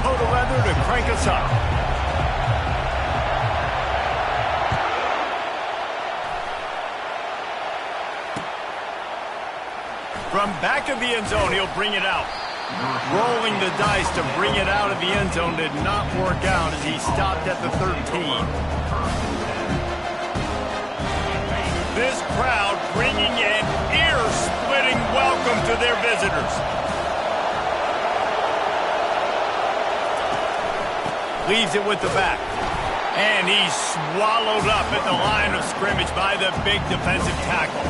total weather to crank us up. From back of the end zone, he'll bring it out. Rolling the dice to bring it out of the end zone did not work out as he stopped at the 13. This crowd bringing an ear-splitting welcome to their visitors. Leaves it with the back. And he's swallowed up at the line of scrimmage by the big defensive tackle.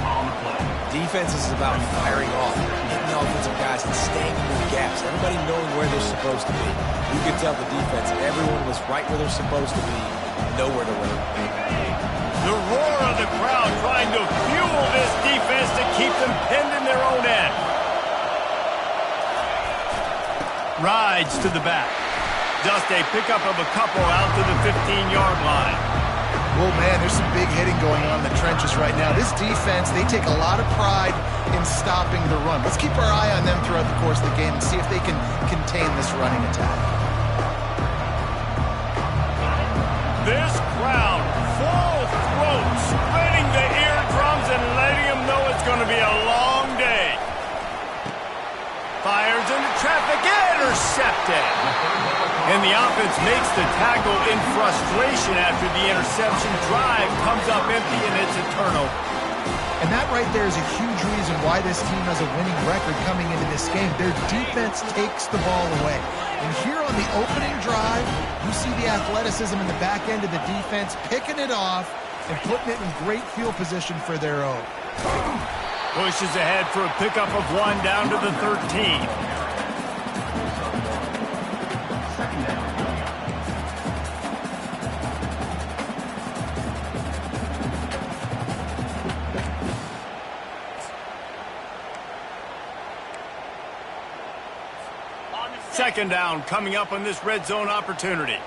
Defense is about firing off, hitting the offensive guys and staying in the gaps. Everybody knowing where they're supposed to be. You could tell the defense, everyone was right where they're supposed to be, nowhere to run. The roar of the crowd trying to fuel this defense to keep them pinned in their own end. Rides to the back. Just a pickup of a couple out to the 15-yard line. Well, man, there's some big hitting going on in the trenches right now. This defense, they take a lot of pride in stopping the run. Let's keep our eye on them throughout the course of the game and see if they can contain this running attack. This crowd, full throat, splitting the eardrums and letting them know it's going to be a long day. Fires into traffic, intercepted. And the offense makes the tackle in frustration after the interception. Drive comes up empty, and it's a turnover. And that right there is a huge reason why this team has a winning record coming into this game. Their defense takes the ball away. And here on the opening drive, you see the athleticism in the back end of the defense, picking it off and putting it in great field position for their own. Pushes ahead for a pickup of one down to the 13. Second down coming up on this red zone opportunity.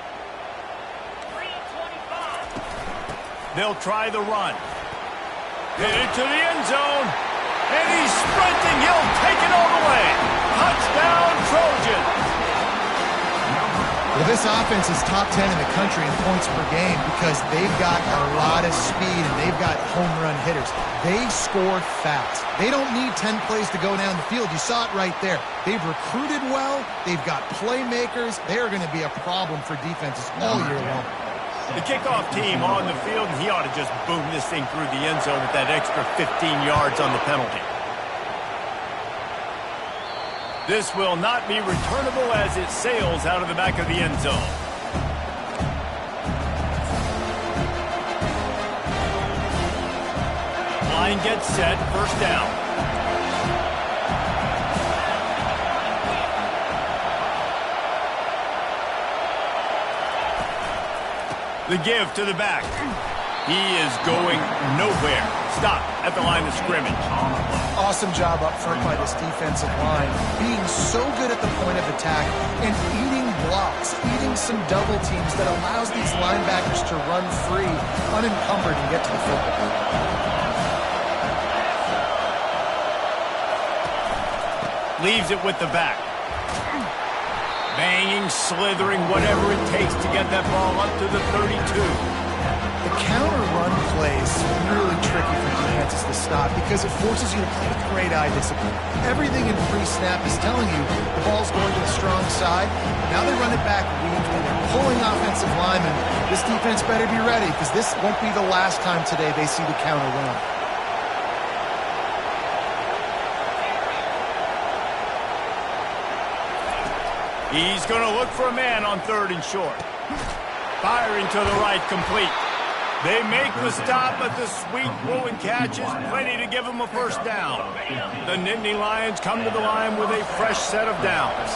They'll try the run. Hit it to the end zone. And he's sprinting. He'll take it all the way. Touchdown, Trojans. Well, this offense is top 10 in the country in points per game because they've got a lot of speed and they've got home run hitters. They score fast. They don't need 10 plays to go down the field. You saw it right there. They've recruited well. They've got playmakers. They are going to be a problem for defenses all year long. The kickoff team on the field, and he ought to just boom this thing through the end zone with that extra 15 yards on the penalty. This will not be returnable as it sails out of the back of the end zone. Line gets set, first down. The give to the back. He is going nowhere. Stop at the line of scrimmage. Awesome job up front by this defensive line. Being so good at the point of attack and eating blocks, eating some double teams that allows these linebackers to run free, unencumbered, and get to the football. Leaves it with the back. Banging, slithering, whatever it takes to get that ball up to the 32. The counter run plays really tricky for defenses to stop because it forces you to play with great eye discipline. Everything in pre-snap is telling you the ball's going to the strong side. Now they run it back weak and they're pulling offensive linemen. This defense better be ready because this won't be the last time today they see the counter run. He's going to look for a man on third and short. Firing to the right, complete. They make the stop, but the sweet throw and catch is plenty to give them a first down. The Nittany Lions come to the line with a fresh set of downs.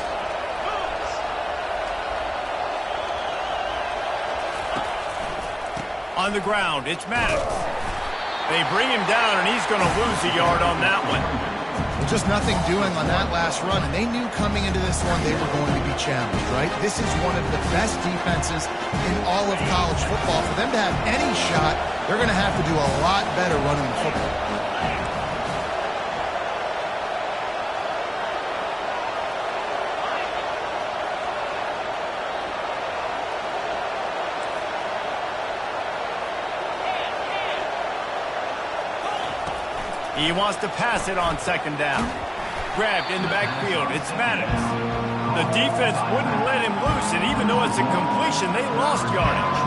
On the ground, it's Maddox. They bring him down, and he's going to lose a yard on that one. Just nothing doing on that last run, and they knew coming into this one they were going to be challenged, right? This is one of the best defenses in all of college football. For them to have any shot, they're going to have to do a lot better running the football. He wants to pass it on second down. Grabbed in the backfield. It's Maddox. The defense wouldn't let him loose, and even though it's a completion, they lost yardage.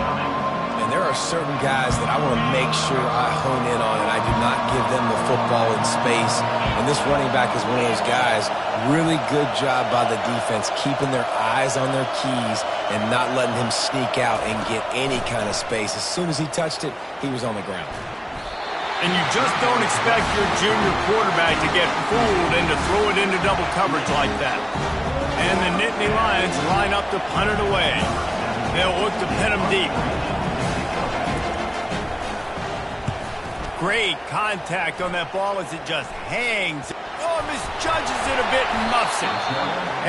And there are certain guys that I want to make sure I hone in on, and I do not give them the football in space. And this running back is one of those guys. Really good job by the defense, keeping their eyes on their keys and not letting him sneak out and get any kind of space. As soon as he touched it, he was on the ground. And you just don't expect your junior quarterback to get fooled and to throw it into double coverage like that. And the Nittany Lions line up to punt it away. They'll look to pin him deep. Great contact on that ball as it just hangs. Oh, misjudges it a bit and muffs it.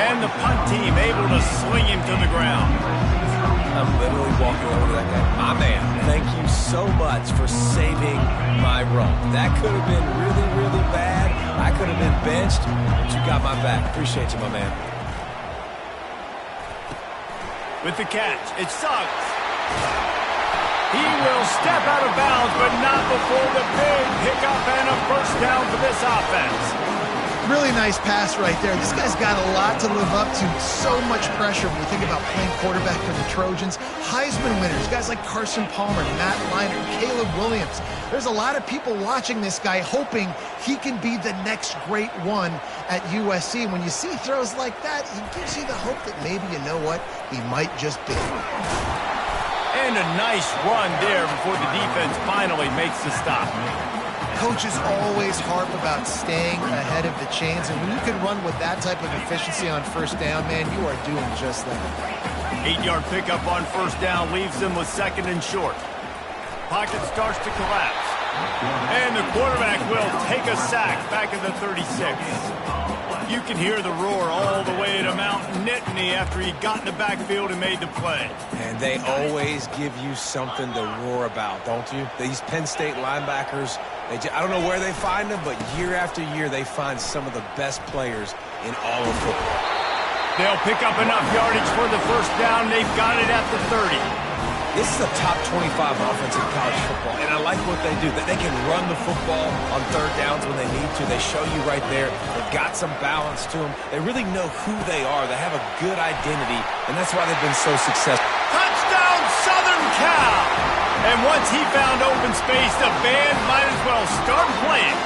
And the punt team able to sling him to the ground. I'm literally walking over to that guy. My man, thank you so much for saving my run. That could have been really, really bad. I could have been benched, but you got my back. Appreciate you, my man. With the catch, it's Suggs. He will step out of bounds, but not before the big pickup and a first down for this offense. Really nice pass right there. This guy's got a lot to live up to. So much pressure when you think about playing quarterback for the Trojans. Heisman winners, guys like Carson Palmer, Matt Leinart, Caleb Williams. There's a lot of people watching this guy hoping he can be the next great one at USC. When you see throws like that, it gives you the hope that maybe, you know what, he might just be. And a nice run there before the defense finally makes the stop. Coaches always harp about staying ahead of the chains, and when you can run with that type of efficiency on first down, man, you are doing just that. 8-yard pickup on first down leaves them with second and short. Pocket starts to collapse. And the quarterback will take a sack back at the 36. You can hear the roar all the way to Mount Nittany after he got in the backfield and made the play. And they always give you something to roar about, don't you? These Penn State linebackers, I don't know where they find them, but year after year they find some of the best players in all of football. They'll pick up enough yardage for the first down. They've got it at the 30. This is a top 25 offense in college football, and I like what they do. That they can run the football on third downs when they need to. They show you right there. They've got some balance to them. They really know who they are. They have a good identity, and that's why they've been so successful. Touchdown, Southern Cal! And once he found open space, the band might as well start playing.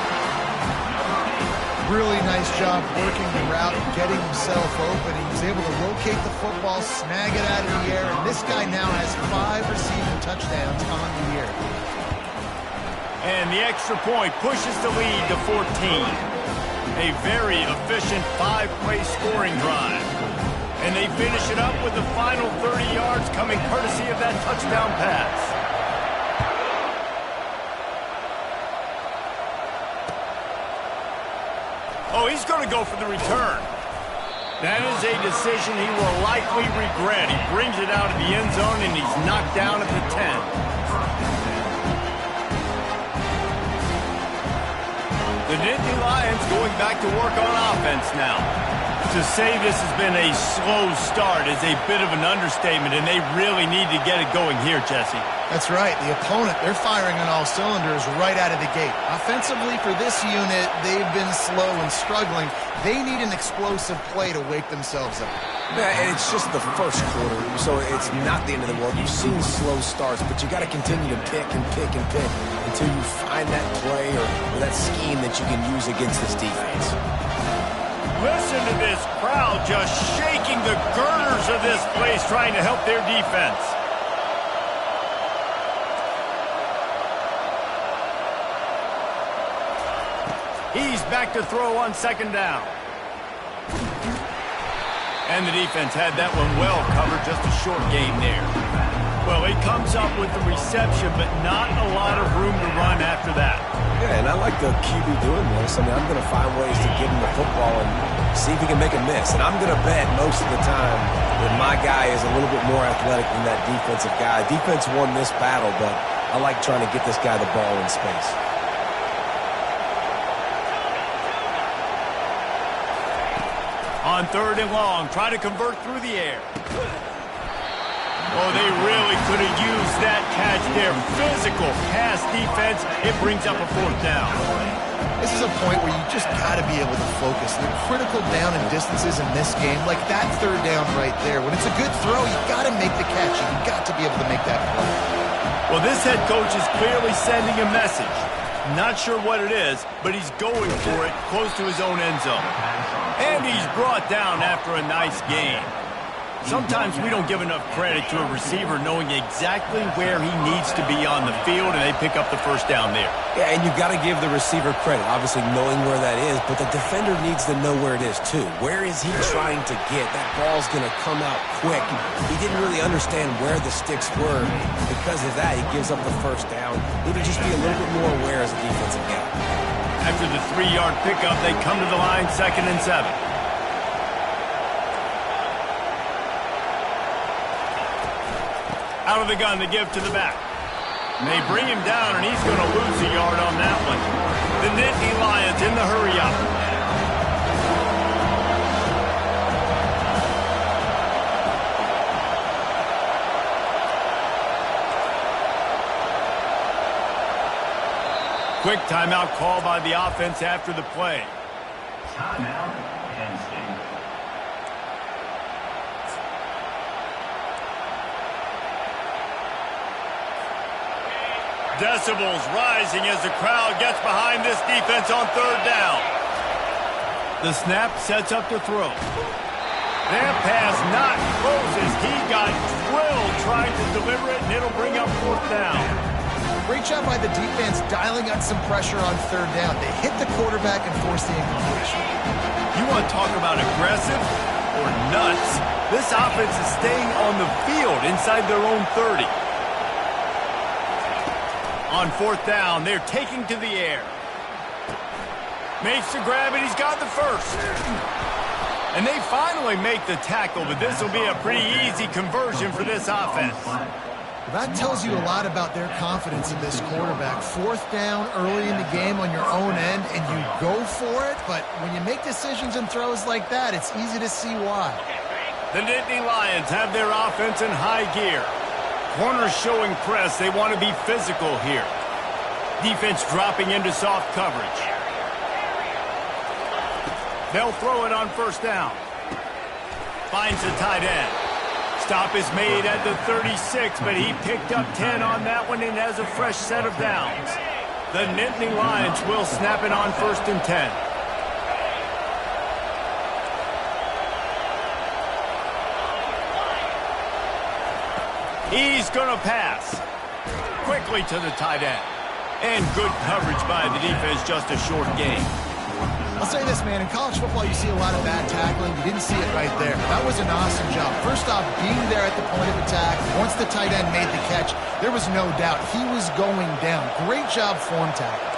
Really nice job working the route and getting himself open. He was able to locate the football, snag it out of the air, and this guy now has 5 receiving touchdowns on the year. And the extra point pushes the lead to 14. A very efficient 5-play scoring drive. And they finish it up with the final 30 yards coming courtesy of that touchdown pass. Oh, he's going to go for the return. That is a decision he will likely regret. He brings it out of the end zone, and he's knocked down at the 10. The Nittany Lions going back to work on offense now. To say this has been a slow start is a bit of an understatement, and they really need to get it going here, Jesse. That's right. The opponent, they're firing on all cylinders right out of the gate. Offensively for this unit, they've been slow and struggling. They need an explosive play to wake themselves up. Yeah, and it's just the first quarter, so it's not the end of the world. You've seen slow starts, but you got to continue to pick and pick and pick until you find that play or that scheme that you can use against this defense. Listen to this crowd just shaking the girders of this place trying to help their defense. He's back to throw on second down. And the defense had that one well covered, just a short gain there. Well, he comes up with the reception, but not a lot of room to run after that. Yeah, and I like the QB doing this. I mean, I'm going to find ways to give him the football and see if he can make a miss. And I'm going to bet most of the time that my guy is a little bit more athletic than that defensive guy. Defense won this battle, but I like trying to get this guy the ball in space. On third and long, try to convert through the air. Oh, they really could have used that catch there. Physical pass defense. It brings up a fourth down. This is a point where you just got to be able to focus. The critical down and distances in this game, like that third down right there. When it's a good throw, you got to make the catch. You got to be able to make that play. Well, this head coach is clearly sending a message. Not sure what it is, but he's going for it close to his own end zone. And he's brought down after a nice game. Sometimes we don't give enough credit to a receiver knowing exactly where he needs to be on the field, and they pick up the first down there. Yeah, and you've got to give the receiver credit, obviously knowing where that is, but the defender needs to know where it is too. Where is he trying to get? That ball's going to come out quick. He didn't really understand where the sticks were. Because of that, he gives up the first down. Need to just be a little bit more aware as a defensive guy. After the 3-yard pickup, they come to the line, 2nd and 7. Out of the gun, they give to the back. And they bring him down, and he's going to lose a yard on that one. The Nittany Lions in the hurry-up. Quick timeout call by the offense after the play. Timeout, Penn State. Decibels rising as the crowd gets behind this defense on 3rd down. The snap sets up to throw. That pass not close as he got drilled trying to deliver it, and it'll bring up 4th down. Great job by the defense dialing out some pressure on 3rd down. They hit the quarterback and forced the incompletion. You want to talk about aggressive or nuts? This offense is staying on the field inside their own 30. On 4th down, they're taking to the air. Makes the grab, and he's got the first. And they finally make the tackle, but this will be a pretty easy conversion for this offense. That tells you a lot about their confidence in this quarterback. 4th down early in the game on your own end, and you go for it, but when you make decisions and throws like that, it's easy to see why. The Nittany Lions have their offense in high gear. Corners showing press. They want to be physical here. Defense dropping into soft coverage. They'll throw it on 1st down. Finds the tight end. Stop is made at the 36, but he picked up 10 on that one and has a fresh set of downs. The Nittany Lions will snap it on 1st and 10. He's going to pass. Quickly to the tight end. And good coverage by the defense, just a short gain. I'll say this, man. In college football, you see a lot of bad tackling. You didn't see it right there. That was an awesome job. First off, being there at the point of attack. Once the tight end made the catch, there was no doubt he was going down. Great job form tackle.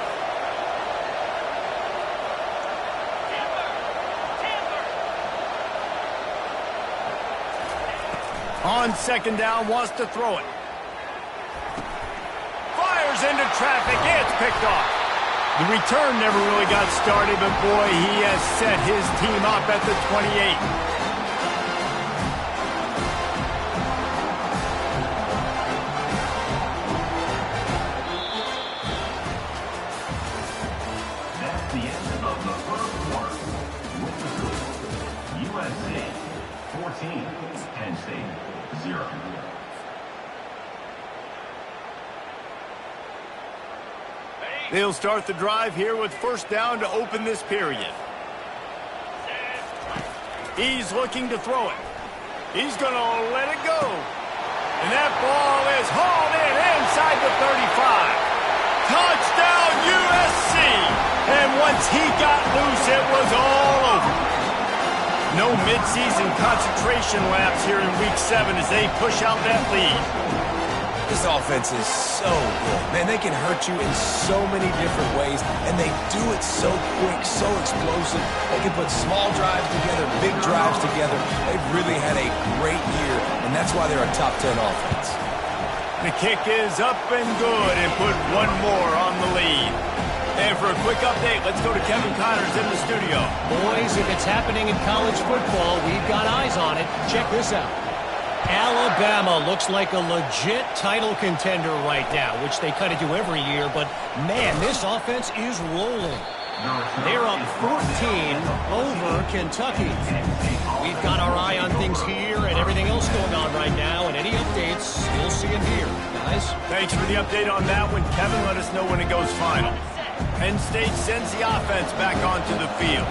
On 2nd down, wants to throw it. Fires into traffic. It's picked off. The return never really got started, but boy, he has set his team up at the 28. That's the end of the 1st quarter. With the score, USC 14, Penn State 0. They'll start the drive here with 1st down to open this period. He's looking to throw it. He's going to let it go. And that ball is hauled in inside the 35. Touchdown, USC! And once he got loose, it was all over. No midseason concentration laps here in Week 7 as they push out that lead. This offense is so good. Man, they can hurt you in so many different ways, and they do it so quick, so explosive. They can put small drives together, big drives together. They've really had a great year, and that's why they're a top 10 offense. The kick is up and good and put one more on the lead. And for a quick update, let's go to Kevin Connors in the studio. Boys, if it's happening in college football, we've got eyes on it. Check this out. Alabama looks like a legit title contender right now, which they kind of do every year, but man, this offense is rolling. They're up 14 over Kentucky. We've got our eye on things here and everything else going on right now, and any updates you'll see in here. Guys? Thanks for the update on that one. Kevin, let us know when it goes final. Penn State sends the offense back onto the field.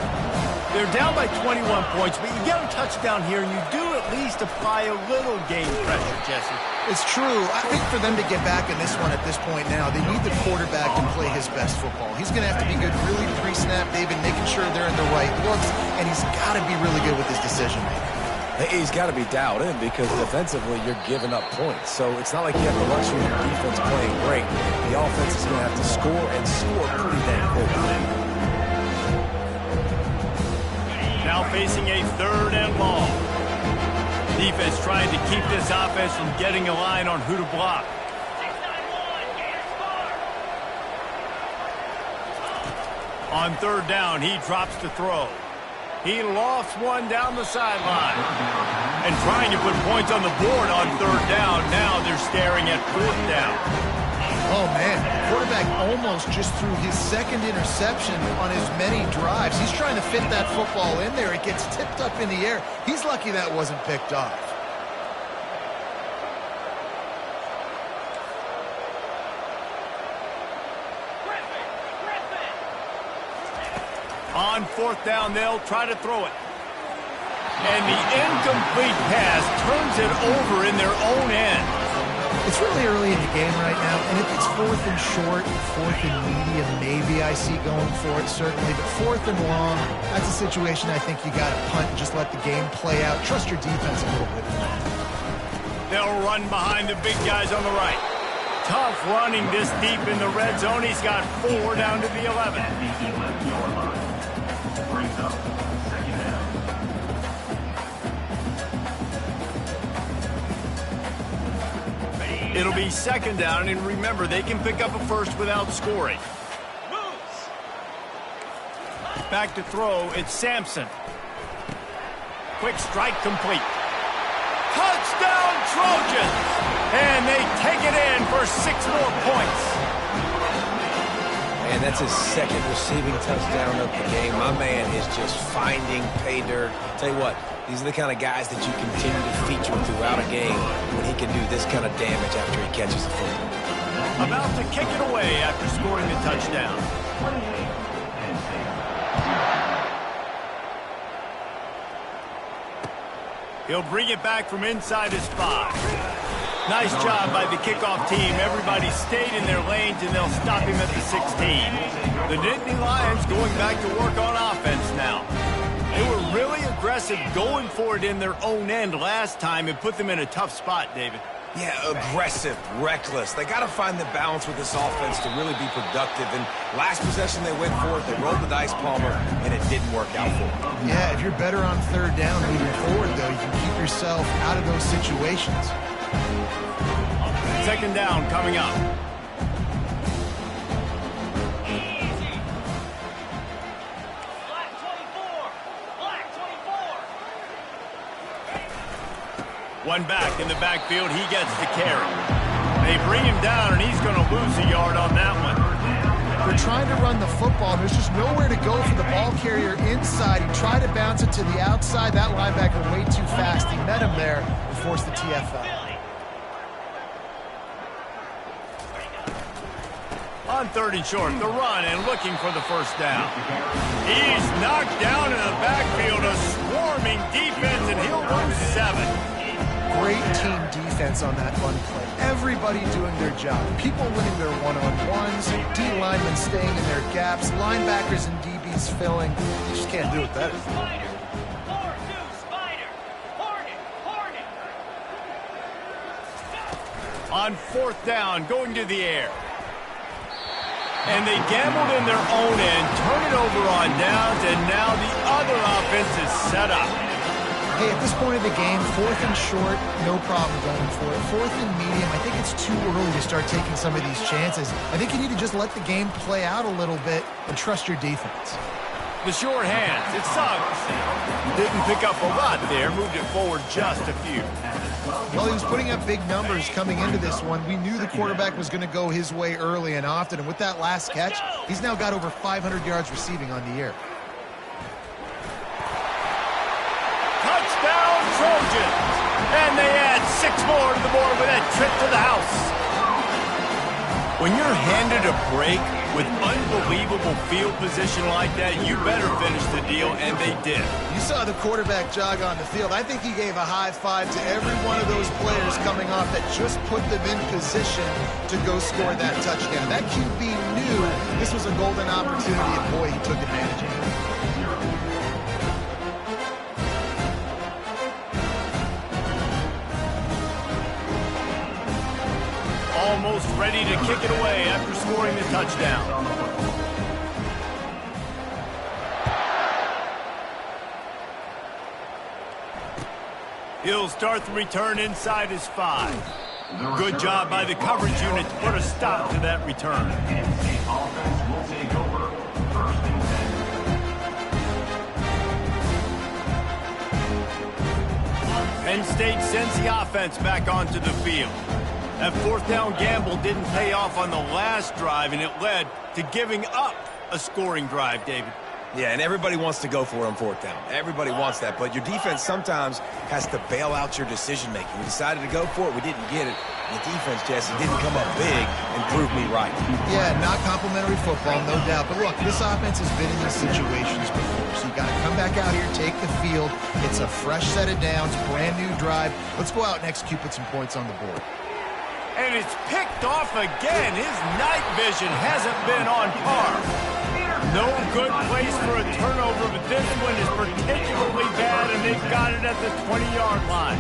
They're down by 21 points, but you get a touchdown here, and you do at least apply a little game pressure, Jesse. It's true. I think for them to get back in this one at this point now, they need the quarterback to play his best football. He's going to have to be good really pre-snap, David, making sure they're in the right looks, and he's got to be really good with his decision-making. He's got to be dialed in because defensively you're giving up points. So it's not like you have the luxury of your defense playing great. The offense is going to have to score and score pretty damn quickly. Now facing a 3rd and long. Defense trying to keep this offense from getting a line on who to block. On 3rd down, he drops to throw. He lofts one down the sideline. And trying to put points on the board on 3rd down. Now they're staring at 4th down. Oh, man. Quarterback almost just threw his 2nd interception on as many drives. He's trying to fit that football in there. It gets tipped up in the air. He's lucky that wasn't picked off. On 4th down, they'll try to throw it. And the incomplete pass turns it over in their own end. It's really early in the game right now, and if it's 4th and short, 4th and medium, maybe I see going for it, certainly. But 4th and long, that's a situation I think you got to punt and just let the game play out. Trust your defense a little bit. They'll run behind the big guys on the right. Tough running this deep in the red zone. He's got 4 down to the 11. Brings up 2nd down. It'll be 2nd down, and remember, they can pick up a first without scoring. Back to throw, it's Sampson. Quick strike complete. Touchdown Trojans! And they take it in for 6 more points. And that's his 2nd receiving touchdown of the game. My man is just finding pay dirt. Tell you what, these are the kind of guys that you continue to feature throughout a game when he can do this kind of damage after he catches the football. About to kick it away after scoring the touchdown. He'll bring it back from inside his 5. Nice job by the kickoff team. Everybody stayed in their lanes, and they'll stop him at the 16. The Nittany Lions going back to work on offense now. They were really aggressive going for it in their own end last time and put them in a tough spot, David. Yeah, aggressive, reckless. They got to find the balance with this offense to really be productive. And last possession they went for it, they rolled the dice, Palmer, and it didn't work out for them. Yeah, if you're better on 3rd down moving forward, though, you can keep yourself out of those situations. 2nd down coming up. One back in the backfield. He gets the carry. They bring him down, and he's going to lose a yard on that one. They're trying to run the football. There's just nowhere to go for the ball carrier inside. He tried to bounce it to the outside. That linebacker way too fast. He met him there and forced the TFL. On 3rd and short, the run and looking for the 1st down. He's knocked down in the backfield, a swarming defense, and he'll lose 7. Great team defense on that run play. Everybody doing their job. People winning their one-on-ones, D linemen staying in their gaps, linebackers and DBs filling. You just can't do it better. On 4th down, going to the air. And they gambled in their own end, turn it over on downs, and now the other offense is set up. Hey, at this point of the game, 4th and short, no problem going for it. 4th and medium, I think it's too early to start taking some of these chances. I think you need to just let the game play out a little bit and trust your defense. The short hands, it sucks. Didn't pick up a lot there, moved it forward just a few. Well, he was putting up big numbers coming into this one. We knew the quarterback was going to go his way early and often, and with that last catch, he's now got over 500 yards receiving on the year. Touchdown, Trojans! And they add 6 more to the board with that trip to the house. When you're handed a break with unbelievable field position like that, you better finish the deal, and they did. You saw the quarterback jog on the field. I think he gave a high five to every one of those players coming off that just put them in position to go score that touchdown. That QB knew this was a golden opportunity, and boy, he took advantage of it. Almost ready to kick it away after scoring the touchdown. He'll start the return inside his 5. Good job by the coverage unit to put a stop to that return. Penn State offense will take over. 1st and 10. Penn State sends the offense back onto the field. That 4th down gamble didn't pay off on the last drive, and it led to giving up a scoring drive, David. Yeah, and everybody wants to go for it on 4th down. Everybody wants that, but your defense sometimes has to bail out your decision-making. We decided to go for it. We didn't get it. And the defense, Jesse, didn't come up big and prove me right. Yeah, not complimentary football, no doubt. But look, this offense has been in these situations before, so you got to come back out here, take the field. It's a fresh set of downs, brand new drive. Let's go out and execute, put some points on the board. And it's picked off again. His night vision hasn't been on par. No good place for a turnover, but this one is particularly bad, and they've got it at the 20-yard line.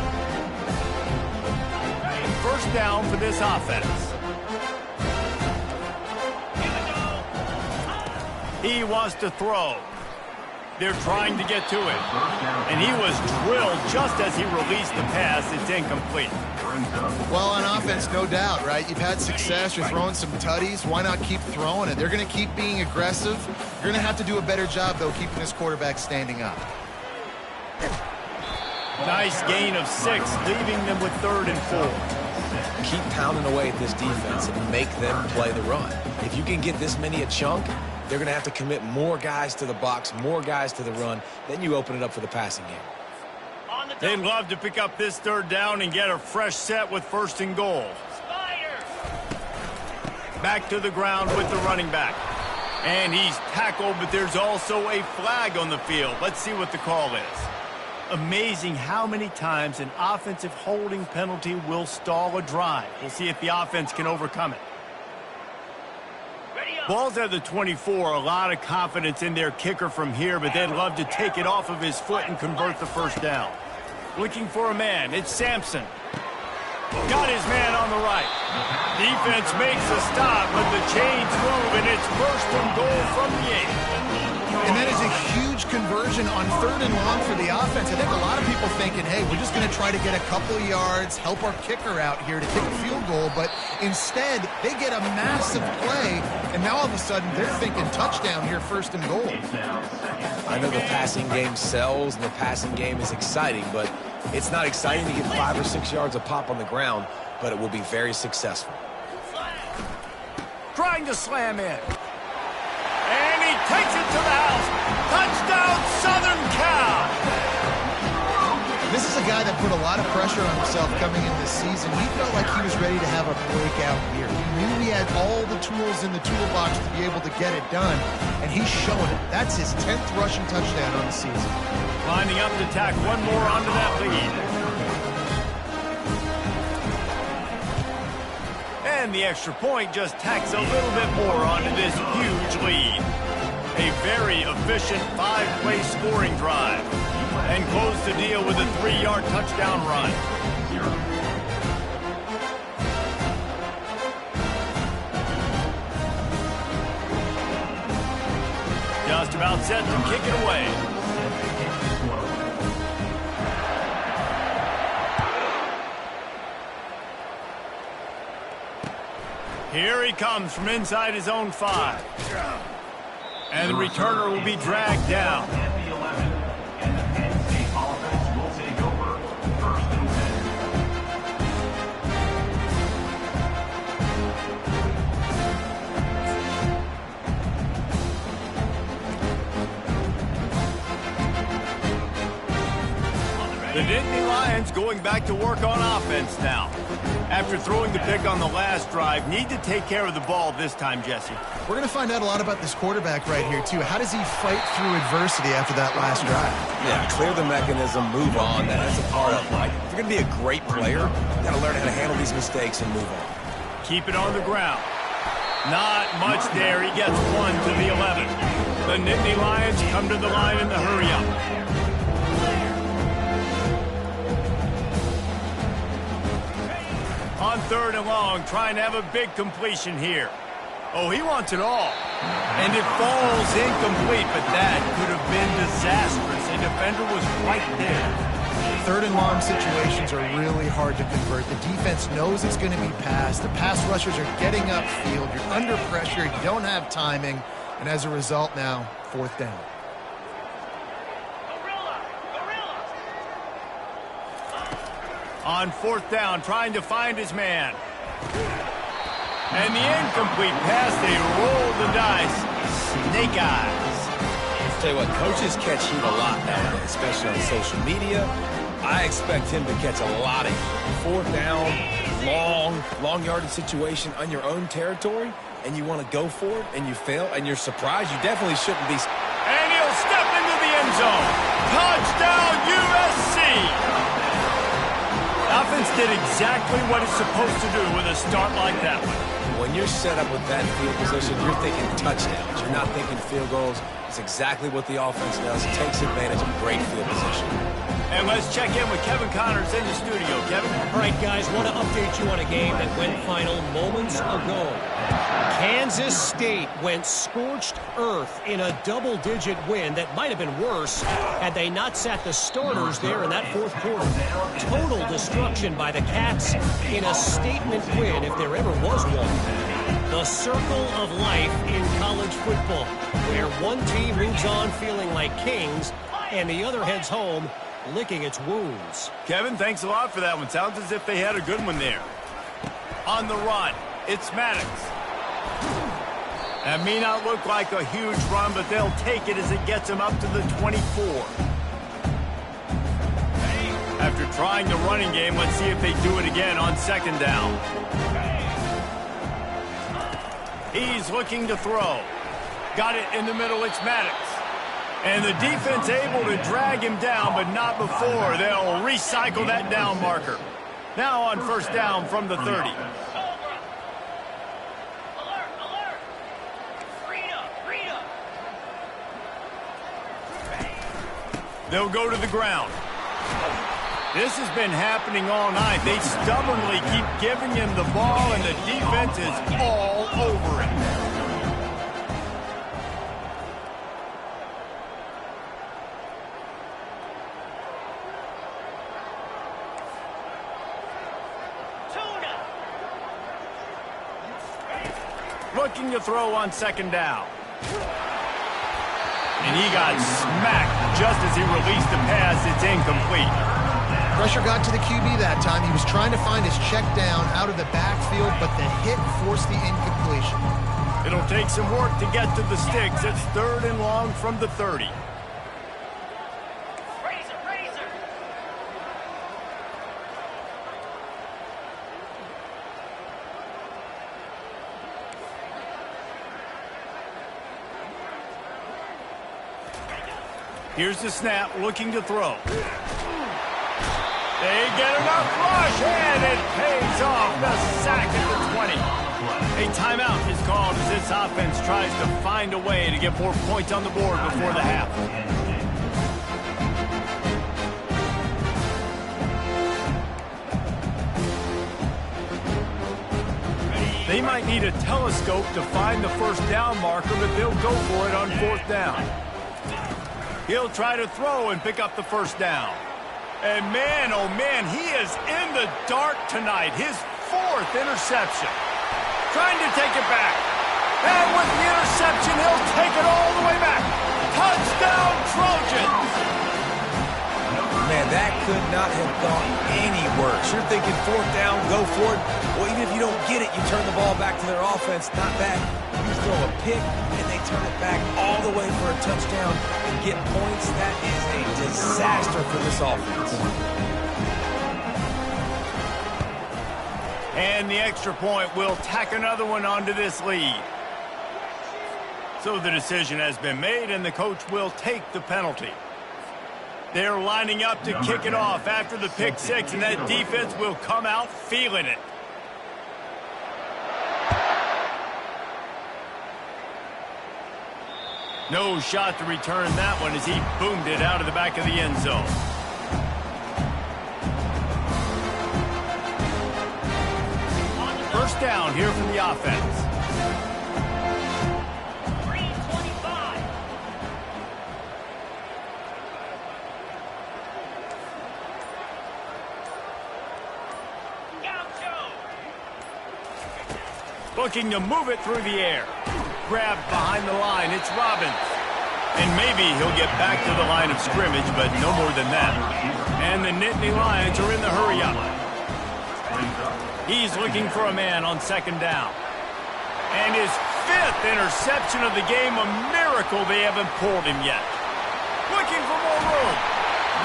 1st down for this offense. He wants to throw. They're trying to get to it. And he was drilled just as he released the pass. It's incomplete. Well, on offense, no doubt, right? You've had success. You're throwing some tutties. Why not keep throwing it? They're going to keep being aggressive. You're going to have to do a better job, though, keeping this quarterback standing up. Nice gain of 6, leaving them with 3rd and 4. Keep pounding away at this defense and make them play the run. If you can get this many a chunk, they're going to have to commit more guys to the box, more guys to the run. Then you open it up for the passing game. They'd love to pick up this 3rd down and get a fresh set with 1st and goal. Back to the ground with the running back. And he's tackled, but there's also a flag on the field. Let's see what the call is. Amazing how many times an offensive holding penalty will stall a drive. We'll see if the offense can overcome it. Ball's at the 24. A lot of confidence in their kicker from here, but they'd love to take it off of his foot and convert the 1st down. Looking for a man. It's Sampson. Got his man on the right. Defense makes a stop, but the chains move, and it's 1st and goal from the 8. And that is a huge conversion on 3rd and long for the offense. I think a lot of people thinking, hey, we're just going to try to get a couple of yards, help our kicker out here to kick a field goal. But instead, they get a massive play, and now all of a sudden they're thinking touchdown here, 1st and goal. I know the passing game sells and the passing game is exciting, but it's not exciting to get 5 or 6 yards a pop on the ground, but it will be very successful. Trying to slam in. And he takes it to the house. Touchdown, Southern Cal. This is a guy that put a lot of pressure on himself coming in this season. He felt like he was ready to have a breakout year. He knew he had all the tools in the toolbox to be able to get it done, and he's showing it. That's his 10th rushing touchdown on the season. Lining up to tack one more onto that lead. And the extra point just tacks a little bit more onto this huge lead. A very efficient 5-play scoring drive. And close the deal with a 3-yard touchdown run. Just about set to kick it away. Here he comes from inside his own 5. And the returner will be dragged down. Trojans going back to work on offense now. After throwing the pick on the last drive, need to take care of the ball this time, Jesse. We're going to find out a lot about this quarterback right here, too. How does he fight through adversity after that last drive? Yeah, clear the mechanism, move on. That's a part of it, right? If you're going to be a great player, you got to learn how to handle these mistakes and move on. Keep it on the ground. Not much there. He gets one to the 11. The Nittany Lions come to the line in the hurry-up. On 3rd and long, trying to have a big completion here. Oh, he wants it all. And it falls incomplete, but that could have been disastrous. A defender was right there. 3rd and long situations are really hard to convert. The defense knows it's going to be passed. The pass rushers are getting upfield. You're under pressure. You don't have timing. And as a result now, 4th down. On 4th down, trying to find his man. And the incomplete pass, they roll the dice. Snake eyes. I'll tell you what, coaches catch heat a lot nowadays, especially on social media. I expect him to catch a lot of heat. 4th down, long yardage situation on your own territory, and you want to go for it, and you fail, and you're surprised. You definitely shouldn't be. And he'll step into the end zone. Touchdown, USC! Offense did exactly what it's supposed to do with a start like that one. When you're set up with that field position, you're thinking touchdowns. You're not thinking field goals. It's exactly what the offense does. It takes advantage of great field position. And let's check in with Kevin Connors in the studio. Kevin? All right, guys, want to update you on a game that went final moments ago. Kansas State went scorched earth in a double-digit win that might have been worse had they not sat the starters there in that 4th quarter. Total destruction by the Cats in a statement win, if there ever was one. The circle of life in college football, where one team moves on feeling like kings and the other heads home licking its wounds. Kevin, thanks a lot for that one. Sounds as if they had a good one there. On the run, it's Maddox. That may not look like a huge run, but they'll take it as it gets them up to the 24. After trying the running game, let's see if they do it again on 2nd down. He's looking to throw. Got it in the middle, it's Maddox. And the defense able to drag him down, but not before. They'll recycle that down marker. Now on 1st down from the 30. They'll go to the ground. This has been happening all night. They stubbornly keep giving him the ball, and the defense is all over it. Looking to throw on 2nd down. And he got smacked just as he released the pass. It's incomplete. Pressure got to the QB that time. He was trying to find his check down out of the backfield, but the hit forced the incompletion. It'll take some work to get to the sticks. It's 3rd and long from the 30. Here's the snap, looking to throw. They get enough rush, and it pays off. The sack at the 20. A timeout is called as this offense tries to find a way to get more points on the board before the half. They might need a telescope to find the 1st down marker, but they'll go for it on 4th down. He'll try to throw and pick up the 1st down. And man, oh man, he is in the dark tonight. His 4th interception. Trying to take it back. And with the interception, he'll take it all the way back. Touchdown, Trojans! Man, that could not have gone any worse. You're thinking 4th down, go for it. Well, even if you don't get it, you turn the ball back to their offense. Not that. You throw a pick, and they turn it back all the way for a touchdown and get points. That is a disaster for this offense. And the extra point will tack another one onto this lead. So the decision has been made, and the coach will take the penalty. They're lining up to kick it off after the pick six, and that defense will come out feeling it. No shot to return that one as he boomed it out of the back of the end zone. First down here from the offense. 3:25. Looking to move it through the air. Grabbed behind the line. It's Robbins. And maybe he'll get back to the line of scrimmage, but no more than that. And the Nittany Lions are in the hurry-up. He's looking for a man on second down. And his fifth interception of the game, a miracle they haven't pulled him yet. Looking for more room.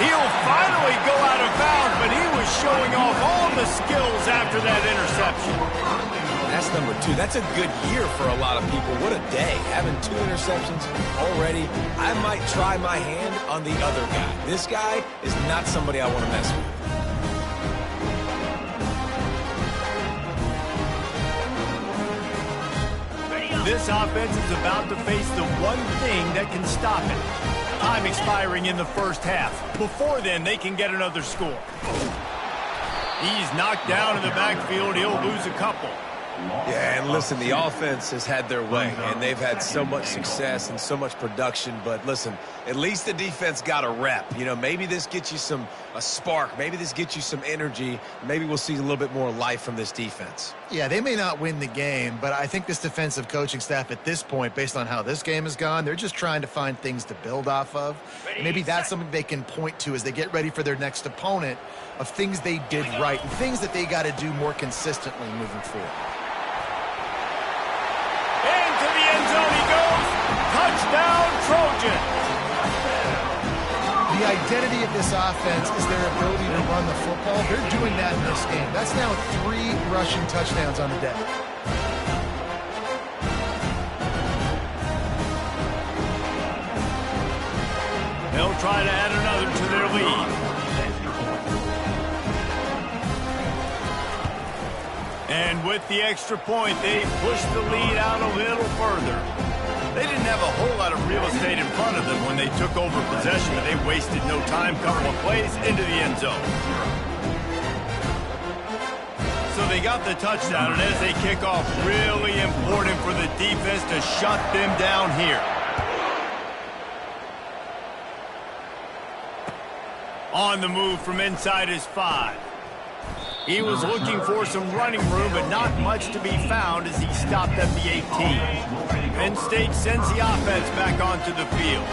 He'll finally go out of bounds, but he was showing off all the skills after that interception. That's number 2. That's a good year for a lot of people. What a day. Having 2 interceptions already. I might try my hand on the other guy. This guy is not somebody I want to mess with. This offense is about to face the one thing that can stop it. Time expiring in the first half. Before then, they can get another score. He's knocked down in the backfield. He'll lose a couple. Yeah, and listen, the offense has had their way, and they've had so much success and so much production. But listen, at least the defense got a rep. You know, maybe this gets you a spark. Maybe this gets you some energy. Maybe we'll see a little bit more life from this defense. Yeah, they may not win the game, but I think this defensive coaching staff at this point, based on how this game has gone, they're just trying to find things to build off of. Maybe that's something they can point to as they get ready for their next opponent, of things they did right and things that they got to do more consistently moving forward. Into the end zone he goes. Touchdown, Trojan. The identity of this offense is their ability to run the football. They're doing that in this game. That's now 3 rushing touchdowns on the day. They'll try to add another to their lead. And with the extra point, they pushed the lead out a little further. They didn't have a whole lot of real estate in front of them when they took over possession, and they wasted no time. Couple of plays into the end zone. So they got the touchdown, and as they kick off, really important for the defense to shut them down here. On the move from inside his 5. He was looking for some running room, but not much to be found as he stopped at the 18. Penn State sends the offense back onto the field.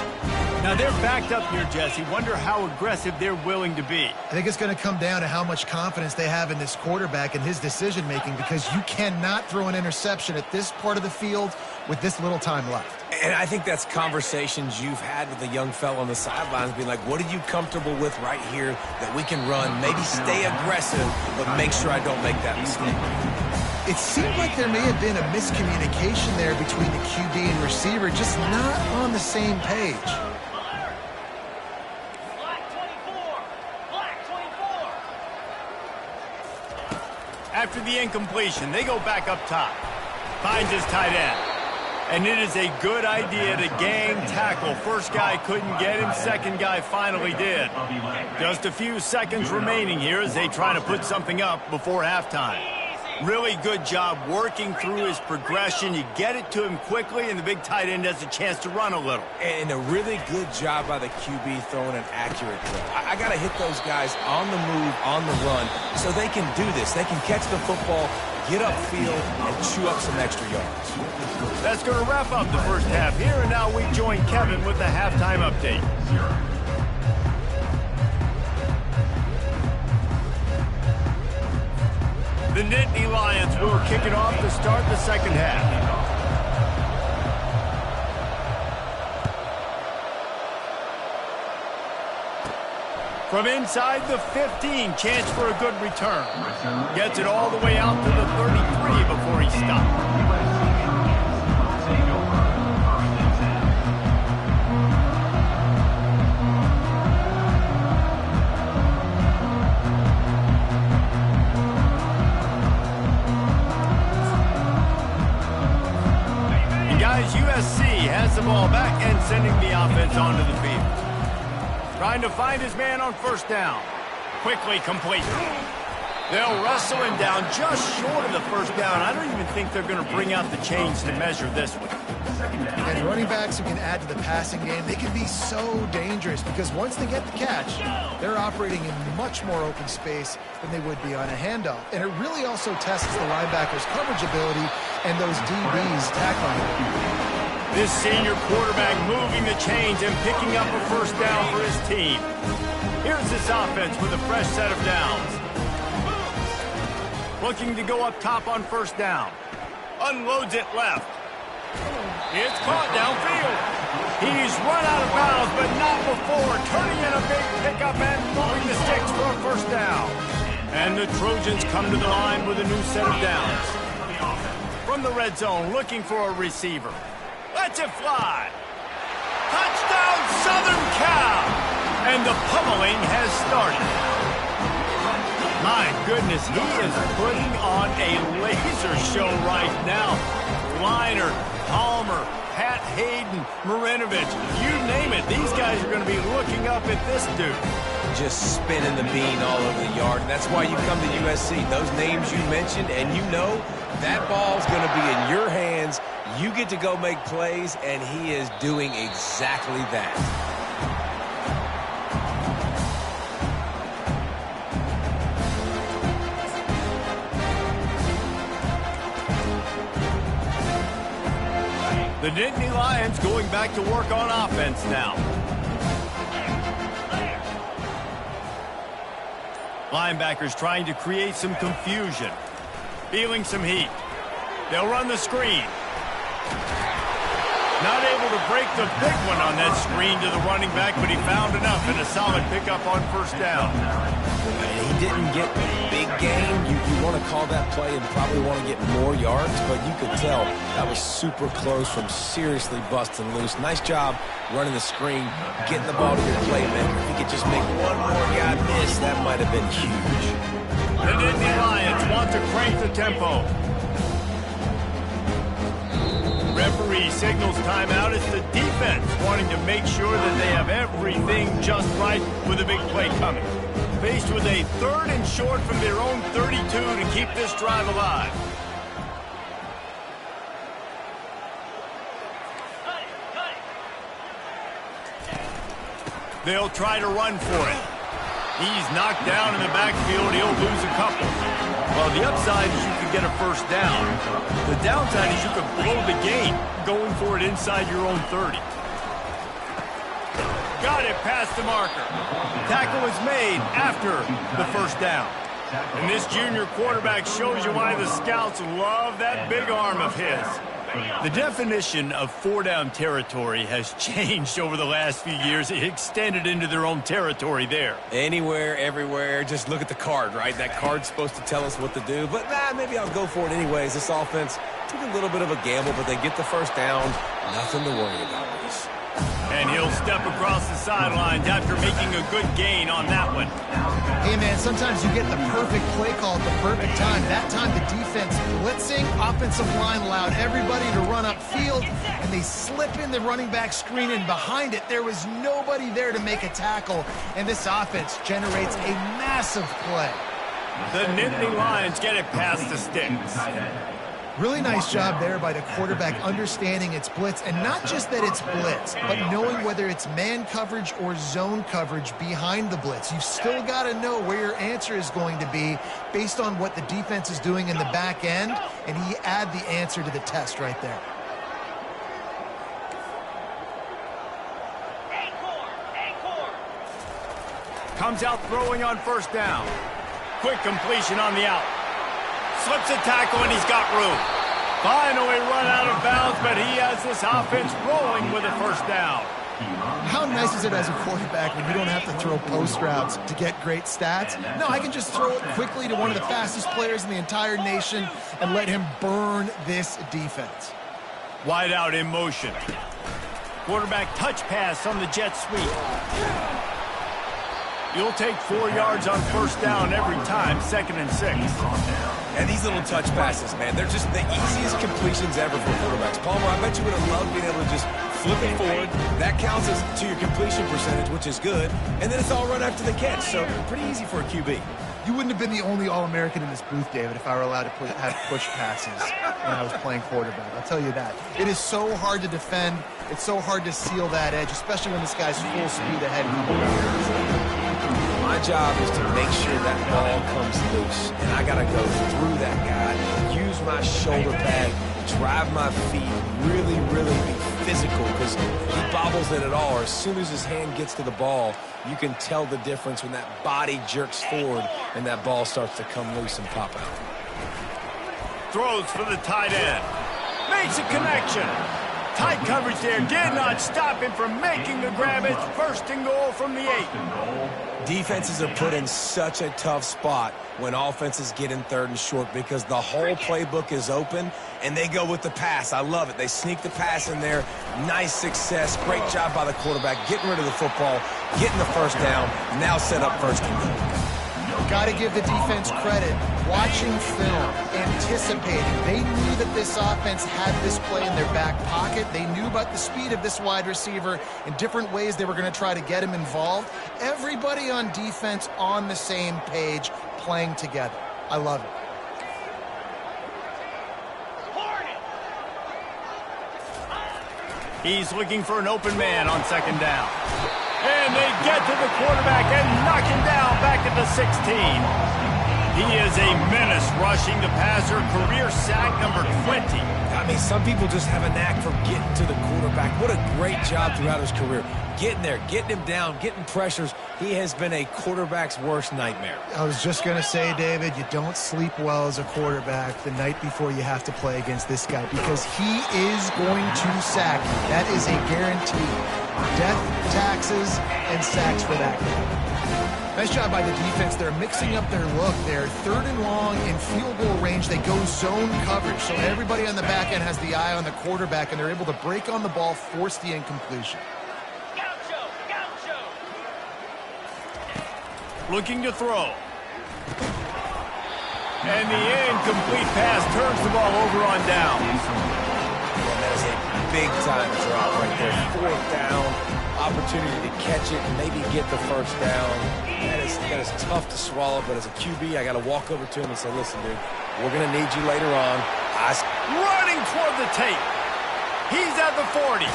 Now they're backed up here, Jesse. Wonder how aggressive they're willing to be. I think it's going to come down to how much confidence they have in this quarterback and his decision-making, because you cannot throw an interception at this part of the field with this little time left. And I think that's conversations you've had with the young fellow on the sidelines, being like, what are you comfortable with right here that we can run? Maybe stay aggressive, but make sure I don't make that mistake. It seemed like there may have been a miscommunication there between the QB and receiver, just not on the same page. After the incompletion, they go back up top. Finds his tight end. And it is a good idea to gang tackle. First guy couldn't get him. Second guy finally did. Just a few seconds remaining here as they try to put something up before halftime. Really good job working through his progression. You get it to him quickly, and the big tight end has a chance to run a little. And a really good job by the QB throwing an accurate throw. I got to hit those guys on the move, on the run, so they can do this. They can catch the football, get upfield, and chew up some extra yards. That's going to wrap up the first half here, and now we join Kevin with the halftime update. The Nittany Lions will kick it off to start the second half. From inside the 15, chance for a good return. Gets it all the way out to the 33 before he stops. USC has the ball back and sending the offense onto the field. Trying to find his man on first down. Quickly complete. They'll wrestle him down just short of the first down. I don't even think they're going to bring out the chains to measure this one. And running backs who can add to the passing game, they can be so dangerous because once they get the catch, they're operating in much more open space than they would be on a handoff. And it really also tests the linebackers' coverage ability and those DBs tackling. This senior quarterback moving the chains and picking up a first down for his team. Here's this offense with a fresh set of downs. Looking to go up top on first down. Unloads it left. It's caught downfield. He's run out of bounds, but not before. Turning in a big pickup and moving the sticks for a first down. And the Trojans come to the line with a new set of downs. From the red zone, looking for a receiver. Lets it fly. Touchdown, Southern Cal. And the pummeling has started. My goodness, he is putting on a laser show right now. Liner, Palmer, Pat Hayden, Marinovich, you name it. These guys are going to be looking up at this dude. Just spinning the bean all over the yard. And that's why you come to USC. Those names you mentioned, and you know that ball's going to be in your hands. You get to go make plays, and he is doing exactly that. The Nittany Lions going back to work on offense now. Linebackers trying to create some confusion. Feeling some heat. They'll run the screen. Not able to break the big one on that screen to the running back, but he found enough and a solid pickup on first down. He didn't get big gain. You want to call that play and probably want to get more yards, but you could tell that was super close from seriously busting loose. Nice job running the screen, getting the ball to your playmaker. If he could just make one more guy miss, that might have been huge. The Nittany Lions want to crank the tempo. Referee signals timeout. It's the defense wanting to make sure that they have everything just right with a big play coming. Faced with a 3rd and short from their own 32 to keep this drive alive. They'll try to run for it. He's knocked down in the backfield. He'll lose a couple. Well, the upside is you could get a first down. The downside is you could blow the game going for it inside your own 30. Got it past the marker. Tackle is made after the first down. And this junior quarterback shows you why the scouts love that big arm of his. The definition of 4-down territory has changed over the last few years. It extended into their own territory there. Anywhere, everywhere, just look at the card, right? That card's supposed to tell us what to do, but maybe I'll go for it anyways. This offense took a little bit of a gamble, but they get the first down. Nothing to worry about, Reese. And he'll step across the sidelines after making a good gain on that one. Hey, man, sometimes you get the perfect play call at the perfect time. That time the defense blitzing, offensive line allowed everybody to run upfield, and they slip in the running back screen, and behind it, there was nobody there to make a tackle, and this offense generates a massive play. The Nittany Lions get it past the sticks. Really nice job there by the quarterback understanding it's blitz, and not just that it's blitz, but knowing whether it's man coverage or zone coverage behind the blitz. You've still got to know where your answer is going to be based on what the defense is doing in the back end, and he add the answer to the test right there. Comes out throwing on first down. Quick completion on the out. Slips a tackle, and he's got room. Finally run out of bounds, but he has this offense rolling with a first down. How nice is it as a quarterback when you don't have to throw post routes to get great stats? No, I can just throw it quickly to one of the fastest players in the entire nation and let him burn this defense. Wide out in motion. Quarterback touch pass on the jet sweep. You'll take 4 yards on first down every time, 2nd and 6. And these little touch passes, man, they're just the easiest completions ever for quarterbacks. Palmer, I bet you would have loved being able to just flip it forward. That counts as to your completion percentage, which is good. And then it's all run after the catch, so pretty easy for a QB. You wouldn't have been the only All-American in this booth, David, if I were allowed to have push passes when I was playing quarterback. I'll tell you that. It is so hard to defend. It's so hard to seal that edge, especially when this guy's full speed ahead coming around. My job is to make sure that ball comes loose, and I got to go through that guy, use my shoulder pad, drive my feet, really, really be physical, because he bobbles it at all. Or as soon as his hand gets to the ball, you can tell the difference when that body jerks forward and that ball starts to come loose and pop out. Throws for the tight end. Makes a connection. Tight coverage there. Did not stop him from making the grab. It's 1st and goal from the 8. Defenses are put in such a tough spot when offenses get in 3rd and short because the whole playbook is open and they go with the pass. I love it. They sneak the pass in there. Nice success. Great job by the quarterback getting rid of the football, getting the first down, now set up 1st and goal. Got to give the defense credit. Watching film, anticipating. They knew that this offense had this play in their back pocket. They knew about the speed of this wide receiver in different ways they were going to try to get him involved. Everybody on defense on the same page, playing together. I love it. He's looking for an open man on 2nd down. And they get to the quarterback and knock him down back at the 16. He is a menace rushing the passer, career sack number 20. I mean, some people just have a knack for getting to the quarterback. What a great job throughout his career. Getting there, getting him down, getting pressures. He has been a quarterback's worst nightmare. I was just going to say, David, you don't sleep well as a quarterback the night before you have to play against this guy because he is going to sack you. That is a guarantee. Death, taxes, and sacks for that guy. Nice job by the defense. They're mixing up their look. They're 3rd and long in field goal range. They go zone coverage, so everybody on the back end has the eye on the quarterback, and they're able to break on the ball, force the incompletion. Looking to throw. And the incomplete pass turns the ball over on down. Yeah, that is a big-time drop right there. 4th down. Opportunity to catch it and maybe get the first down. That is tough to swallow, but as a QB, I got to walk over to him and say, listen, dude, we're going to need you later on. Running toward the tape. He's at the 40.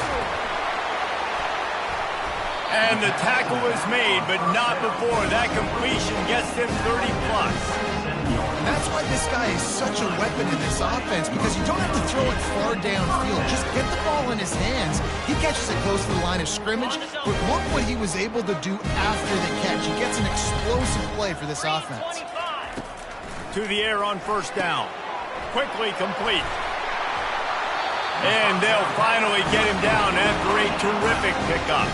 And the tackle is made, but not before that completion gets him 30+. That's why this guy is such a weapon in this offense, because you don't have to throw it far downfield. Just get the ball in his hands. He catches it close to the line of scrimmage, but look what he was able to do after the catch. He gets an explosive play for this offense. To the air on 1st down. Quickly complete. And they'll finally get him down after a terrific pickup.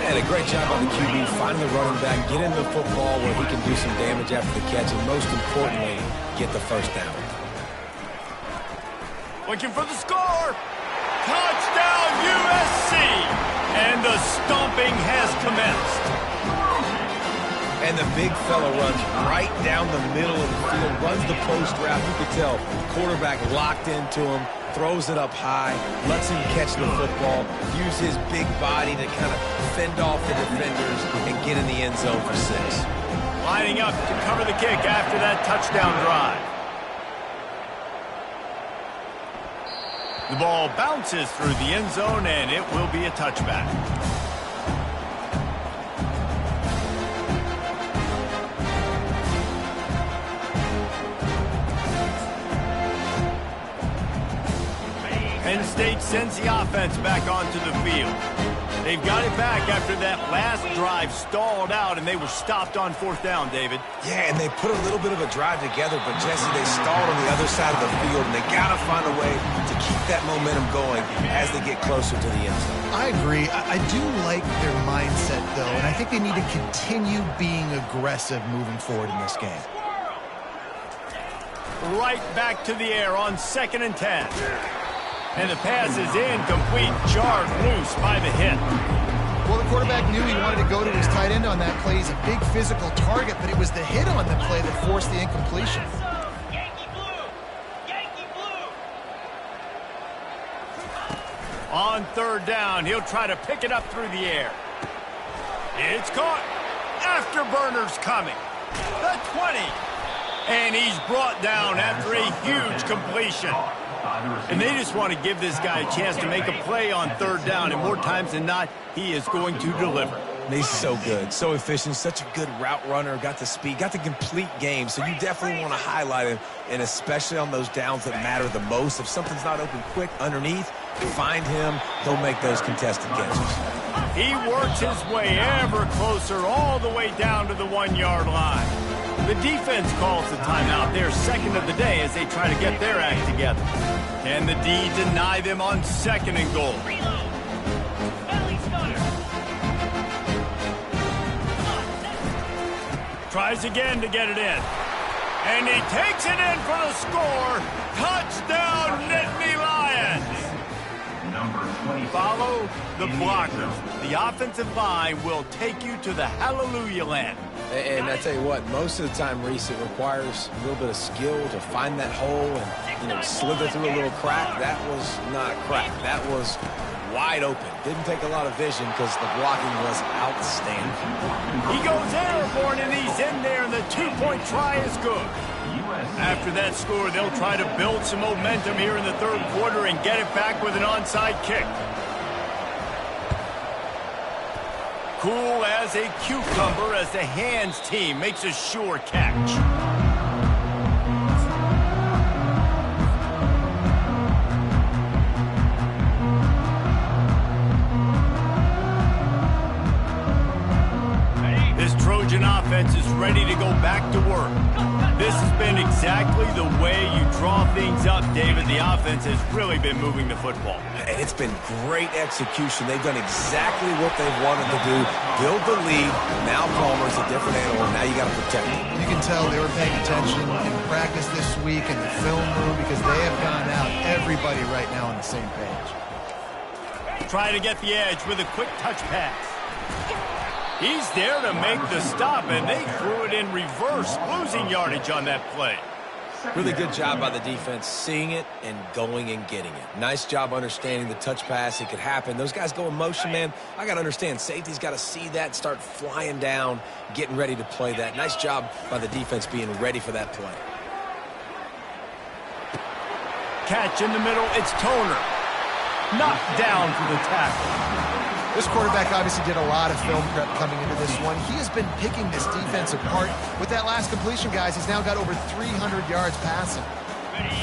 And a great job by the QB, finding the running back, get into the football where he can do some damage after the catch, and most importantly, get the first down. Looking for the score. Touchdown, USC. And the stomping has commenced. And the big fella runs right down the middle of the field, runs the post route. You could tell quarterback locked into him, throws it up high, lets him catch the football, use his big body to kind of fend off the defenders and get in the end zone for 6. Lining up to cover the kick after that touchdown drive. The ball bounces through the end zone, and it will be a touchback. Penn State sends the offense back onto the field. They've got it back after that last drive stalled out, and they were stopped on 4th down, David. Yeah, and they put a little bit of a drive together, but, Jesse, they stalled on the other side of the field, and they got to find a way to keep that momentum going as they get closer to the end zone. I agree. I do like their mindset, though, and I think they need to continue being aggressive moving forward in this game. Right back to the air on 2nd and 10. And the pass is incomplete, jarred loose by the hit. Well, the quarterback knew he wanted to go to his tight end on that play. He's a big physical target, but it was the hit on the play that forced the incompletion. On 3rd down, he'll try to pick it up through the air. It's caught. Afterburner's coming. The 20. And he's brought down after a huge completion. And they just want to give this guy a chance to make a play on 3rd down, and more times than not, he is going to deliver. He's so good, so efficient, such a good route runner, got the speed, got the complete game, so you definitely want to highlight him, and especially on those downs that matter the most. If something's not open quick underneath, find him, he'll make those contested catches. He works his way ever closer all the way down to the 1-yard line. The defense calls the timeout, their second of the day, as they try to get their act together. Can the D deny them on 2nd and goal? Tries again to get it in. And he takes it in for the score. Touchdown, Nittany Lions! Follow the blockers. The offensive line will take you to the hallelujah land. And I tell you what, most of the time, Reese, it requires a little bit of skill to find that hole and, slither through a little crack. That was not a crack. That was wide open. Didn't take a lot of vision because the blocking was outstanding. He goes airborne, and he's in there, and the 2-point try is good. After that score, they'll try to build some momentum here in the 3rd quarter and get it back with an onside kick. Cool as a cucumber as the hands team makes a sure catch. This Trojan offense is ready to go back to work. This has been exactly the way you draw things up, David. The offense has really been moving the football. And it's been great execution. They've done exactly what they've wanted to do. Build the lead. Now Palmer's a different animal. Now you got to protect him. You can tell they were paying attention in practice this week in the film room because they have gone out, everybody right now on the same page. Try to get the edge with a quick touch pass. He's there to make the stop, and they threw it in reverse, losing yardage on that play. Really good job by the defense, seeing it and going and getting it. Nice job understanding the touch pass. It could happen. Those guys go in motion, man. I got to understand, safety's got to see that, start flying down, getting ready to play that. Nice job by the defense being ready for that play. Catch in the middle, it's Toner. Knocked down for the tackle. This quarterback obviously did a lot of film prep coming into this one. He has been picking this defense apart. With that last completion, guys, he's now got over 300 yards passing.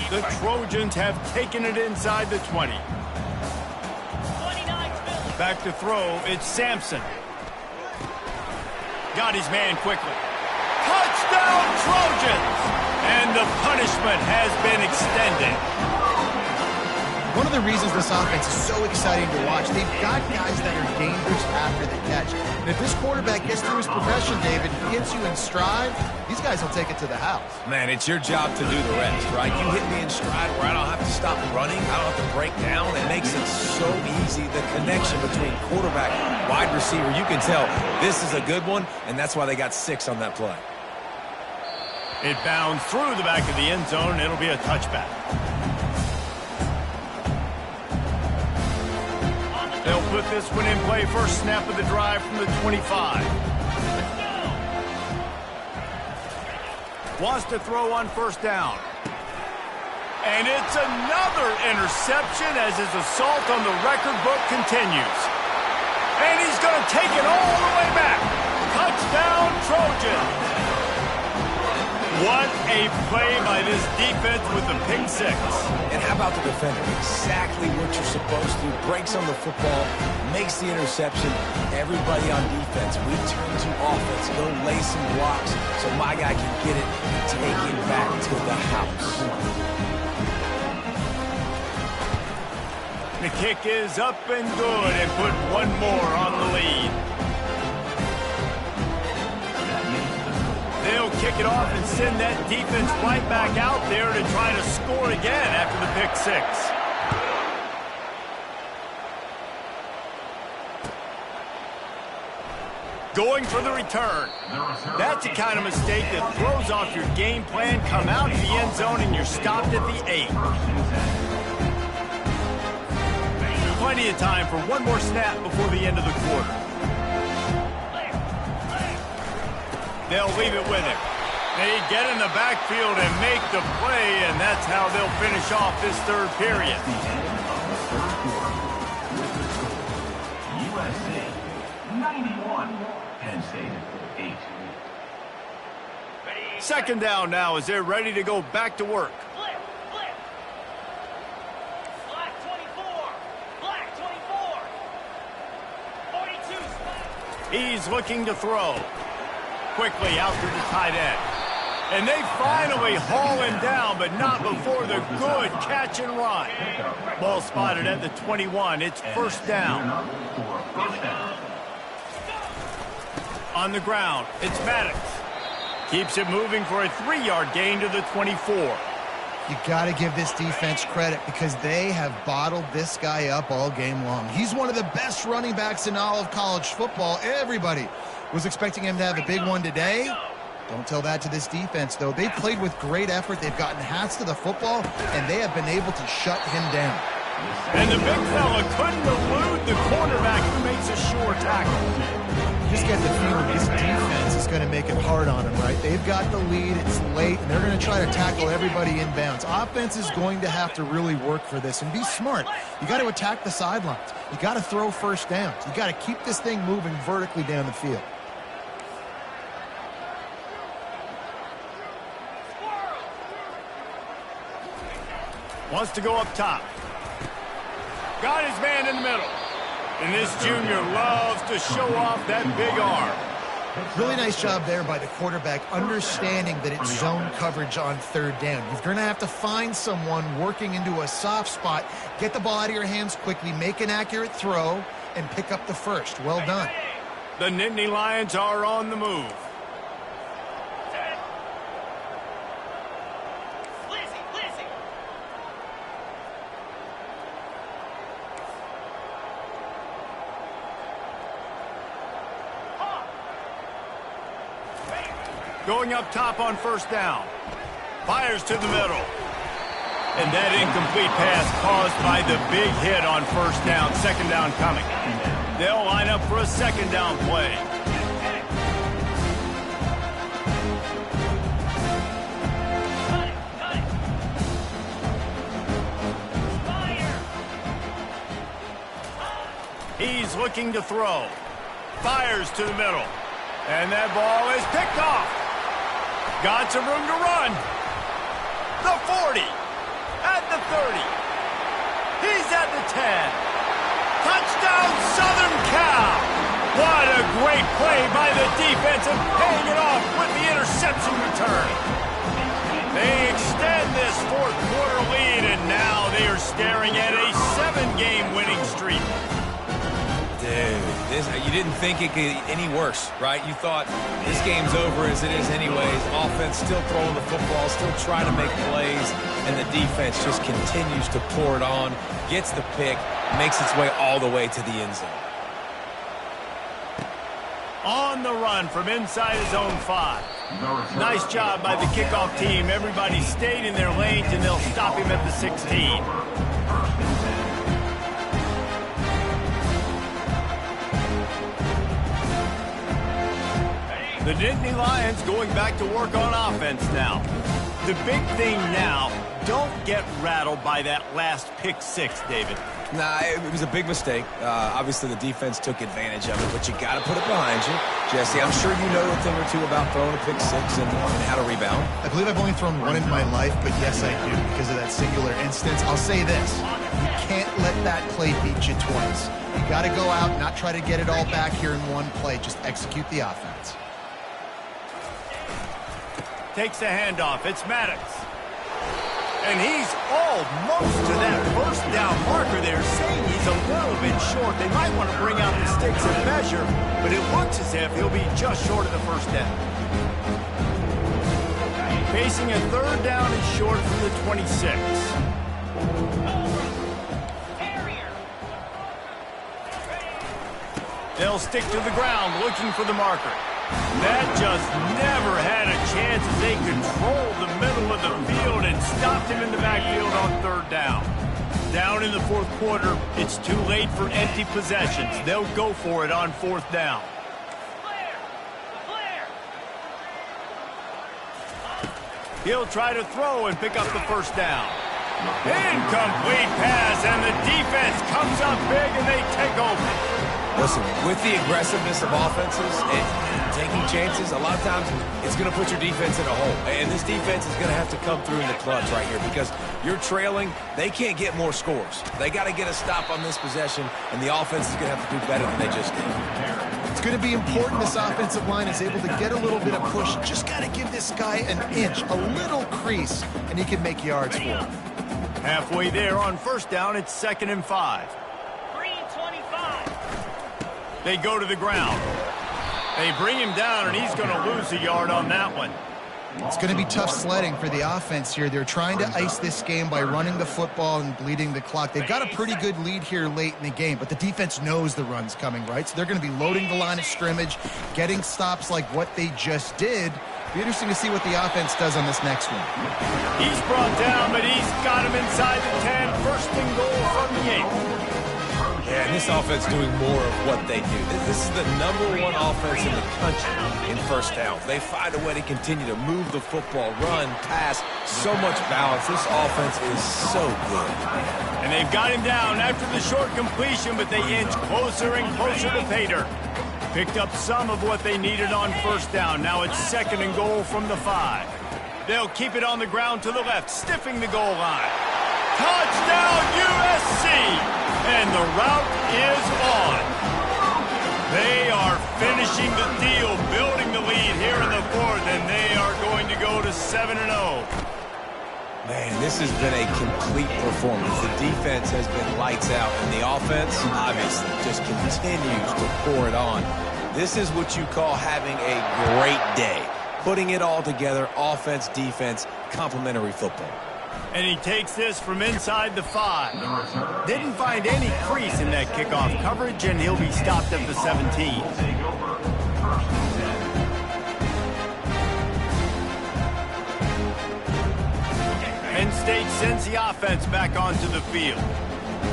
The Trojans have taken it inside the 20. Back to throw, it's Sampson. Got his man quickly. Touchdown, Trojans! And the punishment has been extended. One of the reasons this offense is so exciting to watch, they've got guys that are dangerous after the catch. And if this quarterback gets through his progression, David, gets you in stride, these guys will take it to the house. Man, it's your job to do the rest, right? You hit me in stride where I don't have to stop running. I don't have to break down. It makes it so easy, the connection between quarterback, wide receiver. You can tell this is a good one, and that's why they got 6 on that play. It bounds through the back of the end zone, and it'll be a touchback. They'll put this one in play, first snap of the drive from the 25. Wants to throw on first down. And it's another interception as his assault on the record book continues. And he's going to take it all the way back. Touchdown, Trojans. What a play by this defense with the pick six. And how about the defender? Exactly what you're supposed to do. Breaks on the football, makes the interception. Everybody on defense, we turn to offense. Go lay some blocks so my guy can get it and take it back to the house. The kick is up and good and put one more on the lead. They'll kick it off and send that defense right back out there to try to score again after the pick six. Going for the return. That's the kind of mistake that throws off your game plan. Come out of the end zone and you're stopped at the 8. Plenty of time for one more snap before the end of the quarter. They'll leave it with him. They get in the backfield and make the play, and that's how they'll finish off this third period. The end of the third quarter. USC 91, Penn State 8. Second down now as they're ready to go back to work. Black 24. Black 24. 42. He's looking to throw. Quickly out to the tight end. And they finally haul him down, but not before the good catch and run. Ball spotted at the 21. It's first down. On the ground, it's Maddox. Keeps it moving for a 3-yard gain to the 24. You got to give this defense credit because they have bottled this guy up all game long. He's one of the best running backs in all of college football. Everybody was expecting him to have a big one today. Don't tell that to this defense, though. They've played with great effort. They've gotten hats to the football, and they have been able to shut him down. And the big fella couldn't elude the cornerback who makes a sure tackle. You just get the feeling this defense is going to make it hard on him, right? They've got the lead. It's late, and they're going to try to tackle everybody inbounds. Offense is going to have to really work for this and be smart. You got to attack the sidelines. You got to throw first downs. You got to keep this thing moving vertically down the field. Wants to go up top. Got his man in the middle. And this junior loves to show off that big arm. Really nice job there by the quarterback, understanding that it's zone coverage on third down. You're going to have to find someone working into a soft spot, get the ball out of your hands quickly, make an accurate throw, and pick up the first. Well done. The Nittany Lions are on the move. Going up top on first down. Fires to the middle. And that incomplete pass caused by the big hit on first down. Second down coming. They'll line up for a second down play. He's looking to throw. Fires to the middle. And that ball is picked off. Got some room to run. The 40. At the 30. He's at the 10. Touchdown, Southern Cal. What a great play by the defense and paying it off with the interception return. They extend this fourth quarter lead, and now they are staring at a 7-game winning streak. Dude, you didn't think it could get any worse, right? You thought this game's over as it is anyways. Offense still throwing the football, still trying to make plays, and the defense just continues to pour it on, gets the pick, makes its way all the way to the end zone. On the run from inside his own 5. Nice job by the kickoff team. Everybody stayed in their lanes, and they'll stop him at the 16. The Nittany Lions going back to work on offense now. The big thing now, don't get rattled by that last pick 6, David. Nah, it was a big mistake. Obviously, the defense took advantage of it, but you got to put it behind you. Jesse, I'm sure you know a thing or two about throwing a pick six and how to rebound. I believe I've only thrown one in my life, but yes, I do because of that singular instance. I'll say this. You can't let that play beat you twice. You got to go out, not try to get it all back here in one play. Just execute the offense. Takes the handoff. It's Maddox. And he's almost to that first down marker there, saying he's a little bit short. They might want to bring out the sticks and measure, but it looks as if he'll be just short of the first down. Facing a third down and short from the 26. They'll stick to the ground looking for the marker. That just never had a chance as they controlled the middle of the field and stopped him in the backfield on third down. Down in the fourth quarter, it's too late for empty possessions. They'll go for it on fourth down. He'll try to throw and pick up the first down. Incomplete pass, and the defense comes up big and they take over. Listen, with the aggressiveness of offenses and taking chances, a lot of times it's going to put your defense in a hole. And this defense is going to have to come through in the clutch right here because you're trailing. They can't get more scores. They got to get a stop on this possession, and the offense is going to have to do better than they just did. It's going to be important this offensive line is able to get a little bit of push. Just got to give this guy an inch, a little crease, and he can make yards for him. Halfway there on first down, it's 2nd and 5. They go to the ground. They bring him down, and he's going to lose a yard on that one. It's going to be tough sledding for the offense here. They're trying to ice this game by running the football and bleeding the clock. They've got a pretty good lead here late in the game, but the defense knows the run's coming, right? So they're going to be loading the line of scrimmage, getting stops like what they just did. Be interesting to see what the offense does on this next one. He's brought down, but he's got him inside the 10. First and goal from the 8. Yeah, and this offense doing more of what they do. This is the #1 offense in the country in first downs. They find a way to continue to move the football, run, pass, so much balance. This offense is so good. And they've got him down after the short completion, but they inch closer and closer to pay dirt. Picked up some of what they needed on first down. Now it's 2nd and goal from the 5. They'll keep it on the ground to the left, stiffing the goal line. Touchdown, USC! And the route is on. They are finishing the deal, building the lead here in the fourth, and they are going to go to 7-0. Man, this has been a complete performance. The defense has been lights out, and the offense, obviously, just continues to pour it on. This is what you call having a great day. Putting it all together, offense, defense, complementary football. And he takes this from inside the 5. Didn't find any crease in that kickoff coverage, and he'll be stopped at the 17. Penn State sends the offense back onto the field.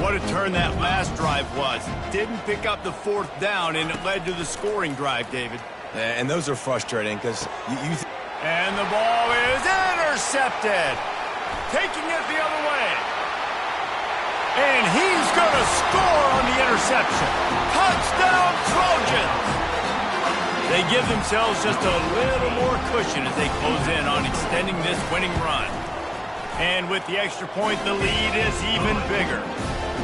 What a turn that last drive was. Didn't pick up the 4th down, and it led to the scoring drive, David. And those are frustrating because you and the ball is intercepted. Taking it the other way. And he's going to score on the interception. Touchdown, Trojans! They give themselves just a little more cushion as they close in on extending this winning run. And with the extra point, the lead is even bigger.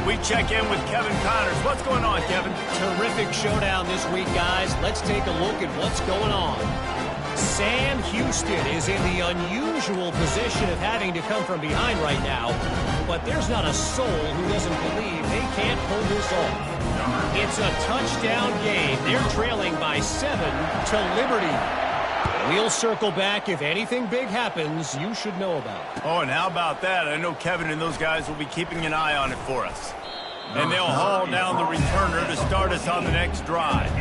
We check in with Kevin Connors. What's going on, Kevin? Terrific showdown this week, guys. Let's take a look at what's going on. Sam Houston is in the unusual position of having to come from behind right now, but there's not a soul who doesn't believe they can't pull this off. It's a touchdown game. They're trailing by 7 to Liberty. We'll circle back. If anything big happens, you should know about it. Oh, and how about that? I know Kevin and those guys will be keeping an eye on it for us. And they'll haul down the returner to start us on the next drive.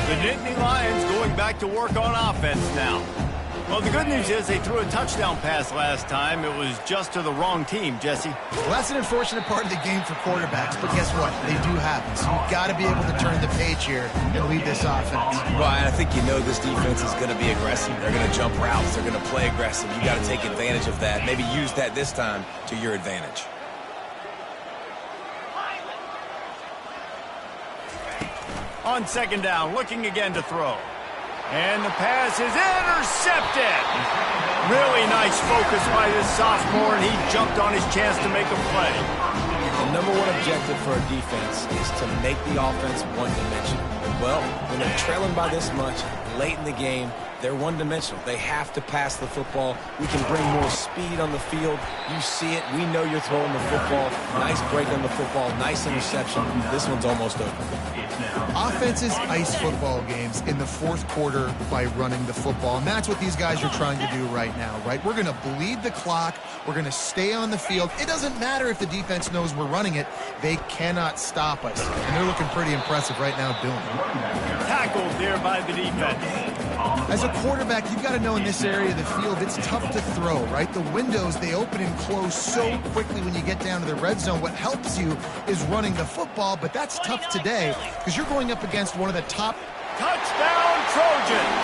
The Nittany Lions going back to work on offense now. Well, the good news is they threw a touchdown pass last time. It was just to the wrong team, Jesse. Well, that's an unfortunate part of the game for quarterbacks, but guess what? They do happen. So you've got to be able to turn the page here and lead this offense. Right, I think you know this defense is going to be aggressive. They're going to jump routes. They're going to play aggressive. You got to take advantage of that. Maybe use that this time to your advantage. On second down, looking again to throw. And the pass is intercepted. Really nice focus by this sophomore, and he jumped on his chance to make a play. The number one objective for a defense is to make the offense one-dimensional. Well, when they're trailing by this much, late in the game, they're one-dimensional. They have to pass the football. We can bring more speed on the field. You see it. We know you're throwing the football. Nice break on the football. Nice interception. This one's almost over. Offenses ice football games in the fourth quarter by running the football, and that's what these guys are trying to do right now, right? We're going to bleed the clock. We're going to stay on the field. It doesn't matter if the defense knows we're running it. They cannot stop us, and they're looking pretty impressive right now doing it. Tackled there by the defense. As a quarterback, you've got to know in this area of the field, it's tough to throw, right? The windows, they open and close so quickly when you get down to the red zone. What helps you is running the football, but that's tough today because you're going up against one of the top. Touchdown, Trojans!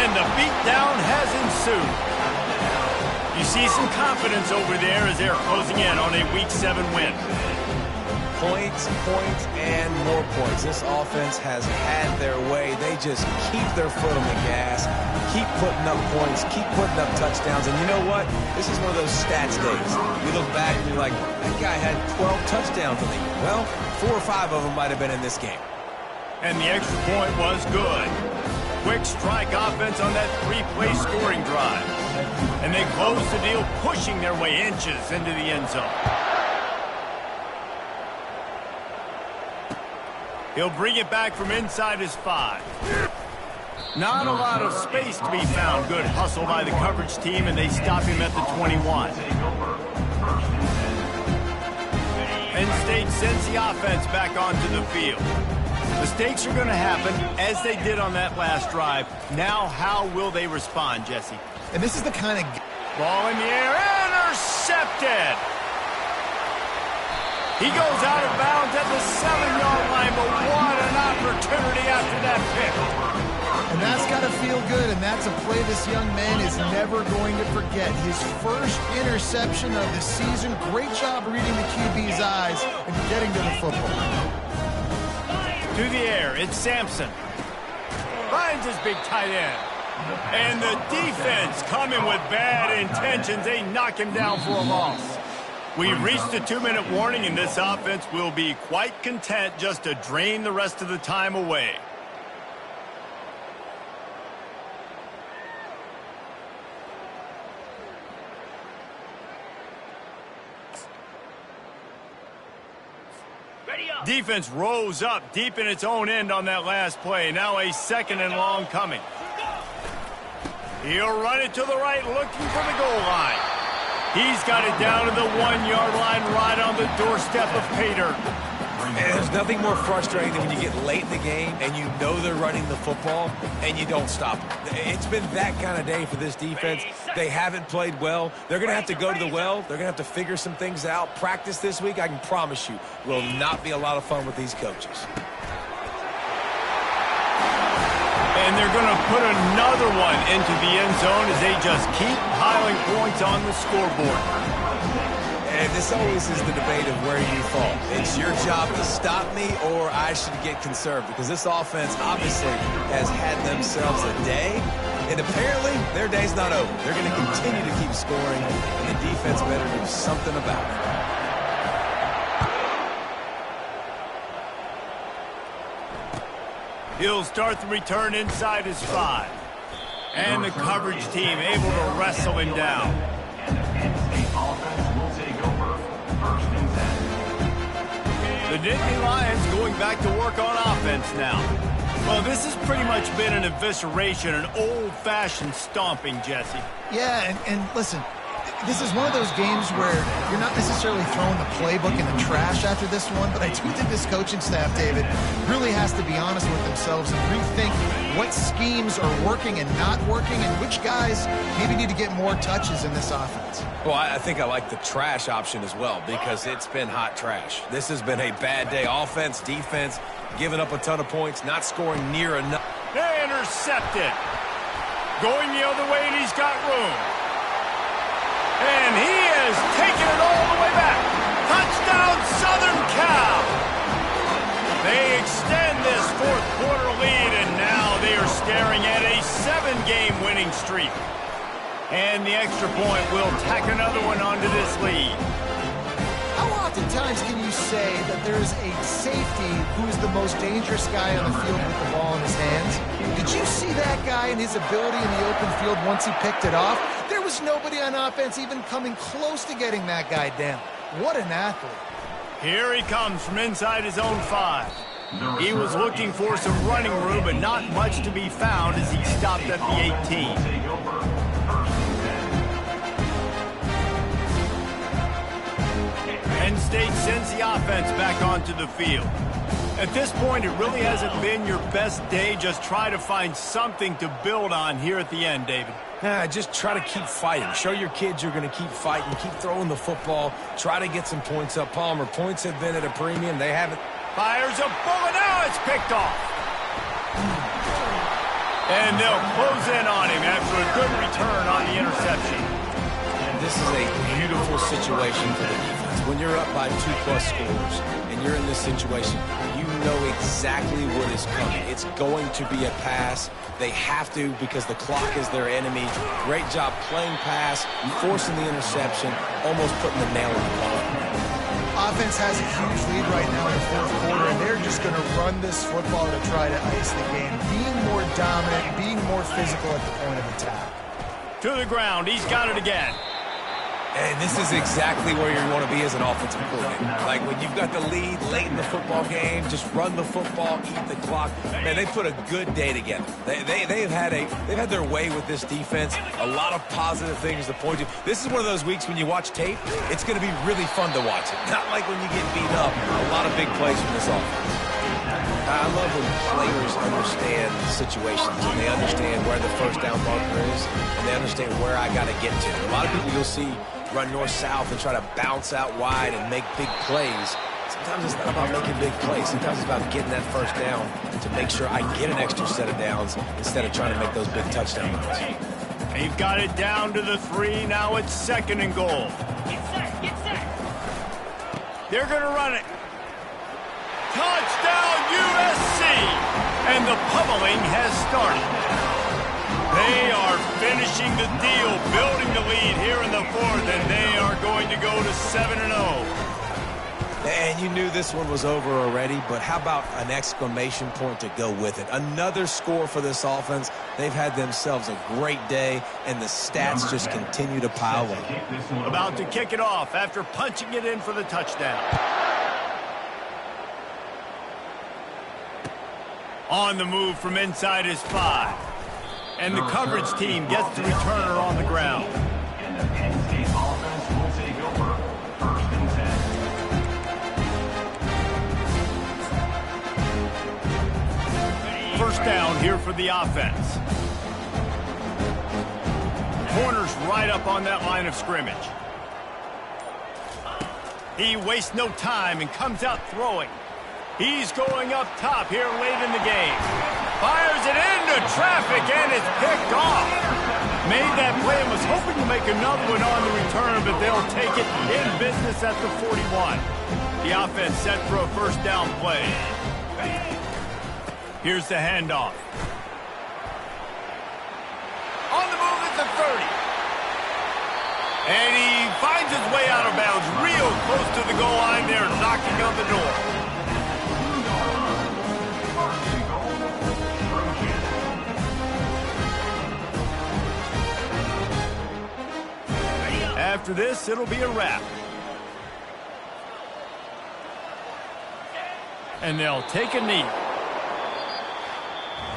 And the beatdown has ensued. You see some confidence over there as they're closing in on a Week 7 win. Points, and more points. This offense has had their way. They just keep their foot on the gas, keep putting up points, keep putting up touchdowns. And you know what? This is one of those stats days. You look back and you're like, that guy had 12 touchdowns in the year. Well, 4 or 5 of them might have been in this game. And the extra point was good. Quick strike offense on that 3-play scoring drive. And they close the deal, pushing their way inches into the end zone. He'll bring it back from inside his 5. Not a lot of space to be found. Good hustle by the coverage team, and they stop him at the 21. Penn State sends the offense back onto the field. Mistakes are going to happen, as they did on that last drive. Now, how will they respond, Jesse? And this is the kind of... Ball in the air, intercepted! He goes out of bounds at the 7-yard line, but what an opportunity after that pick. And that's got to feel good, and that's a play this young man is never going to forget. His first interception of the season. Great job reading the QB's eyes and getting to the football. To the air, it's Sampson. Finds his big tight end. And the defense coming with bad intentions. They knock him down for a loss. We've reached a 2-minute warning, and this offense will be quite content just to drain the rest of the time away. Defense rose up deep in its own end on that last play. Now a 2nd and long coming. He'll run it to the right, looking for the goal line. He's got it down to the 1-yard line, right on the doorstep of pay dirt. And there's nothing more frustrating than when you get late in the game and you know they're running the football and you don't stop them. It's been that kind of day for this defense. They haven't played well. They're going to have to go to the well. They're going to have to figure some things out. Practice this week, I can promise you, will not be a lot of fun with these coaches. And they're going to put another one into the end zone as they just keep piling points on the scoreboard. And this always is the debate of where you fall. It's your job to stop me or I should get conservative, because this offense obviously has had themselves a day, and apparently their day's not over. They're going to continue to keep scoring, and the defense better do something about it. He'll start the return inside his 5. And the coverage team able to wrestle him down. And the Penn State offense will take over 1st and 10. The Nittany Lions going back to work on offense now. Well, this has pretty much been an evisceration, an old-fashioned stomping, Jesse. Yeah, and listen, This is one of those games where you're not necessarily throwing the playbook in the trash after this one, but I do think this coaching staff, David, really has to be honest with themselves and rethink what schemes are working and not working and which guys maybe need to get more touches in this offense. Well, I think I like the trash option as well because it's been hot trash. This has been a bad day. Offense, defense, giving up a ton of points, not scoring near enough. They intercepted. Going the other way, and he's got room. And he has taken it all the way back. Touchdown, Southern Cal. They extend this fourth quarter lead, and now they are staring at a 7-game winning streak. And the extra point will tack another one onto this lead. How oftentimes can you say that there's a safety who is the most dangerous guy on the field with the ball in his hands? Did you see that guy and his ability in the open field once he picked it off? There was nobody on offense even coming close to getting that guy down. What an athlete. Here he comes from inside his own 5. He was looking for some running room, but not much to be found as he stopped at the 18. Penn State sends the offense back onto the field. At this point, it really hasn't been your best day. Just try to find something to build on here at the end, David. Just try to keep fighting. Show your kids you're going to keep fighting. Keep throwing the football. Try to get some points up. Palmer, points have been at a premium. They haven't. Fires a bullet. Now it's picked off. And they'll close in on him after a good return on the interception. And this is a beautiful situation for the defense. When you're up by 2+ scores and you're in this situation, you know exactly what is coming. It's going to be a pass. They have to because the clock is their enemy. Great job playing pass, forcing the interception, almost putting the nail in the coffin. Offense has a huge lead right now in the fourth quarter, and they're just going to run this football to try to ice the game. Being more dominant, being more physical at the point of attack. To the ground. He's got it again. And this is exactly where you want to be as an offensive coordinator. Like when you've got the lead late in the football game, just run the football, eat the clock. Man, they put a good day together. They've had their way with this defense. A lot of positive things to point to. This is one of those weeks when you watch tape, it's going to be really fun to watch it. Not like when you get beat up. A lot of big plays from this offense. I love when players understand situations and they understand where the first down marker is and they understand where I got to get to. A lot of people you'll see run north-south and try to bounce out wide and make big plays. Sometimes it's not about making big plays. Sometimes it's about getting that first down to make sure I get an extra set of downs instead of trying to make those big touchdown runs. They've got it down to the 3. Now it's 2nd and goal. Get set, get set. They're going to run it. Touchdown, USC! And the pummeling has started. They are finishing the deal, building the lead here in the 4th, and they are going to go to 7-0. And you knew this one was over already, but how about an exclamation point to go with it? Another score for this offense. They've had themselves a great day, and the stats just continue to pile up. About to kick it off after punching it in for the touchdown. On the move from inside his 5. And the coverage team gets the returner on the ground. And the Penn State offense will take over 1st and 10. First down here for the offense. Corner's right up on that line of scrimmage. He wastes no time and comes out throwing. He's going up top here late in the game. Fires it into traffic, and it's picked off. Made that play and was hoping to make another one on the return, but they'll take it in business at the 41. The offense set for a first down play. Here's the handoff. On the move at the 30. And he finds his way out of bounds real close to the goal line there, knocking on the door. After this, it'll be a wrap. And they'll take a knee.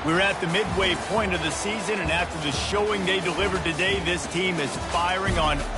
We're at the midway point of the season, and after the showing they delivered today, this team is firing on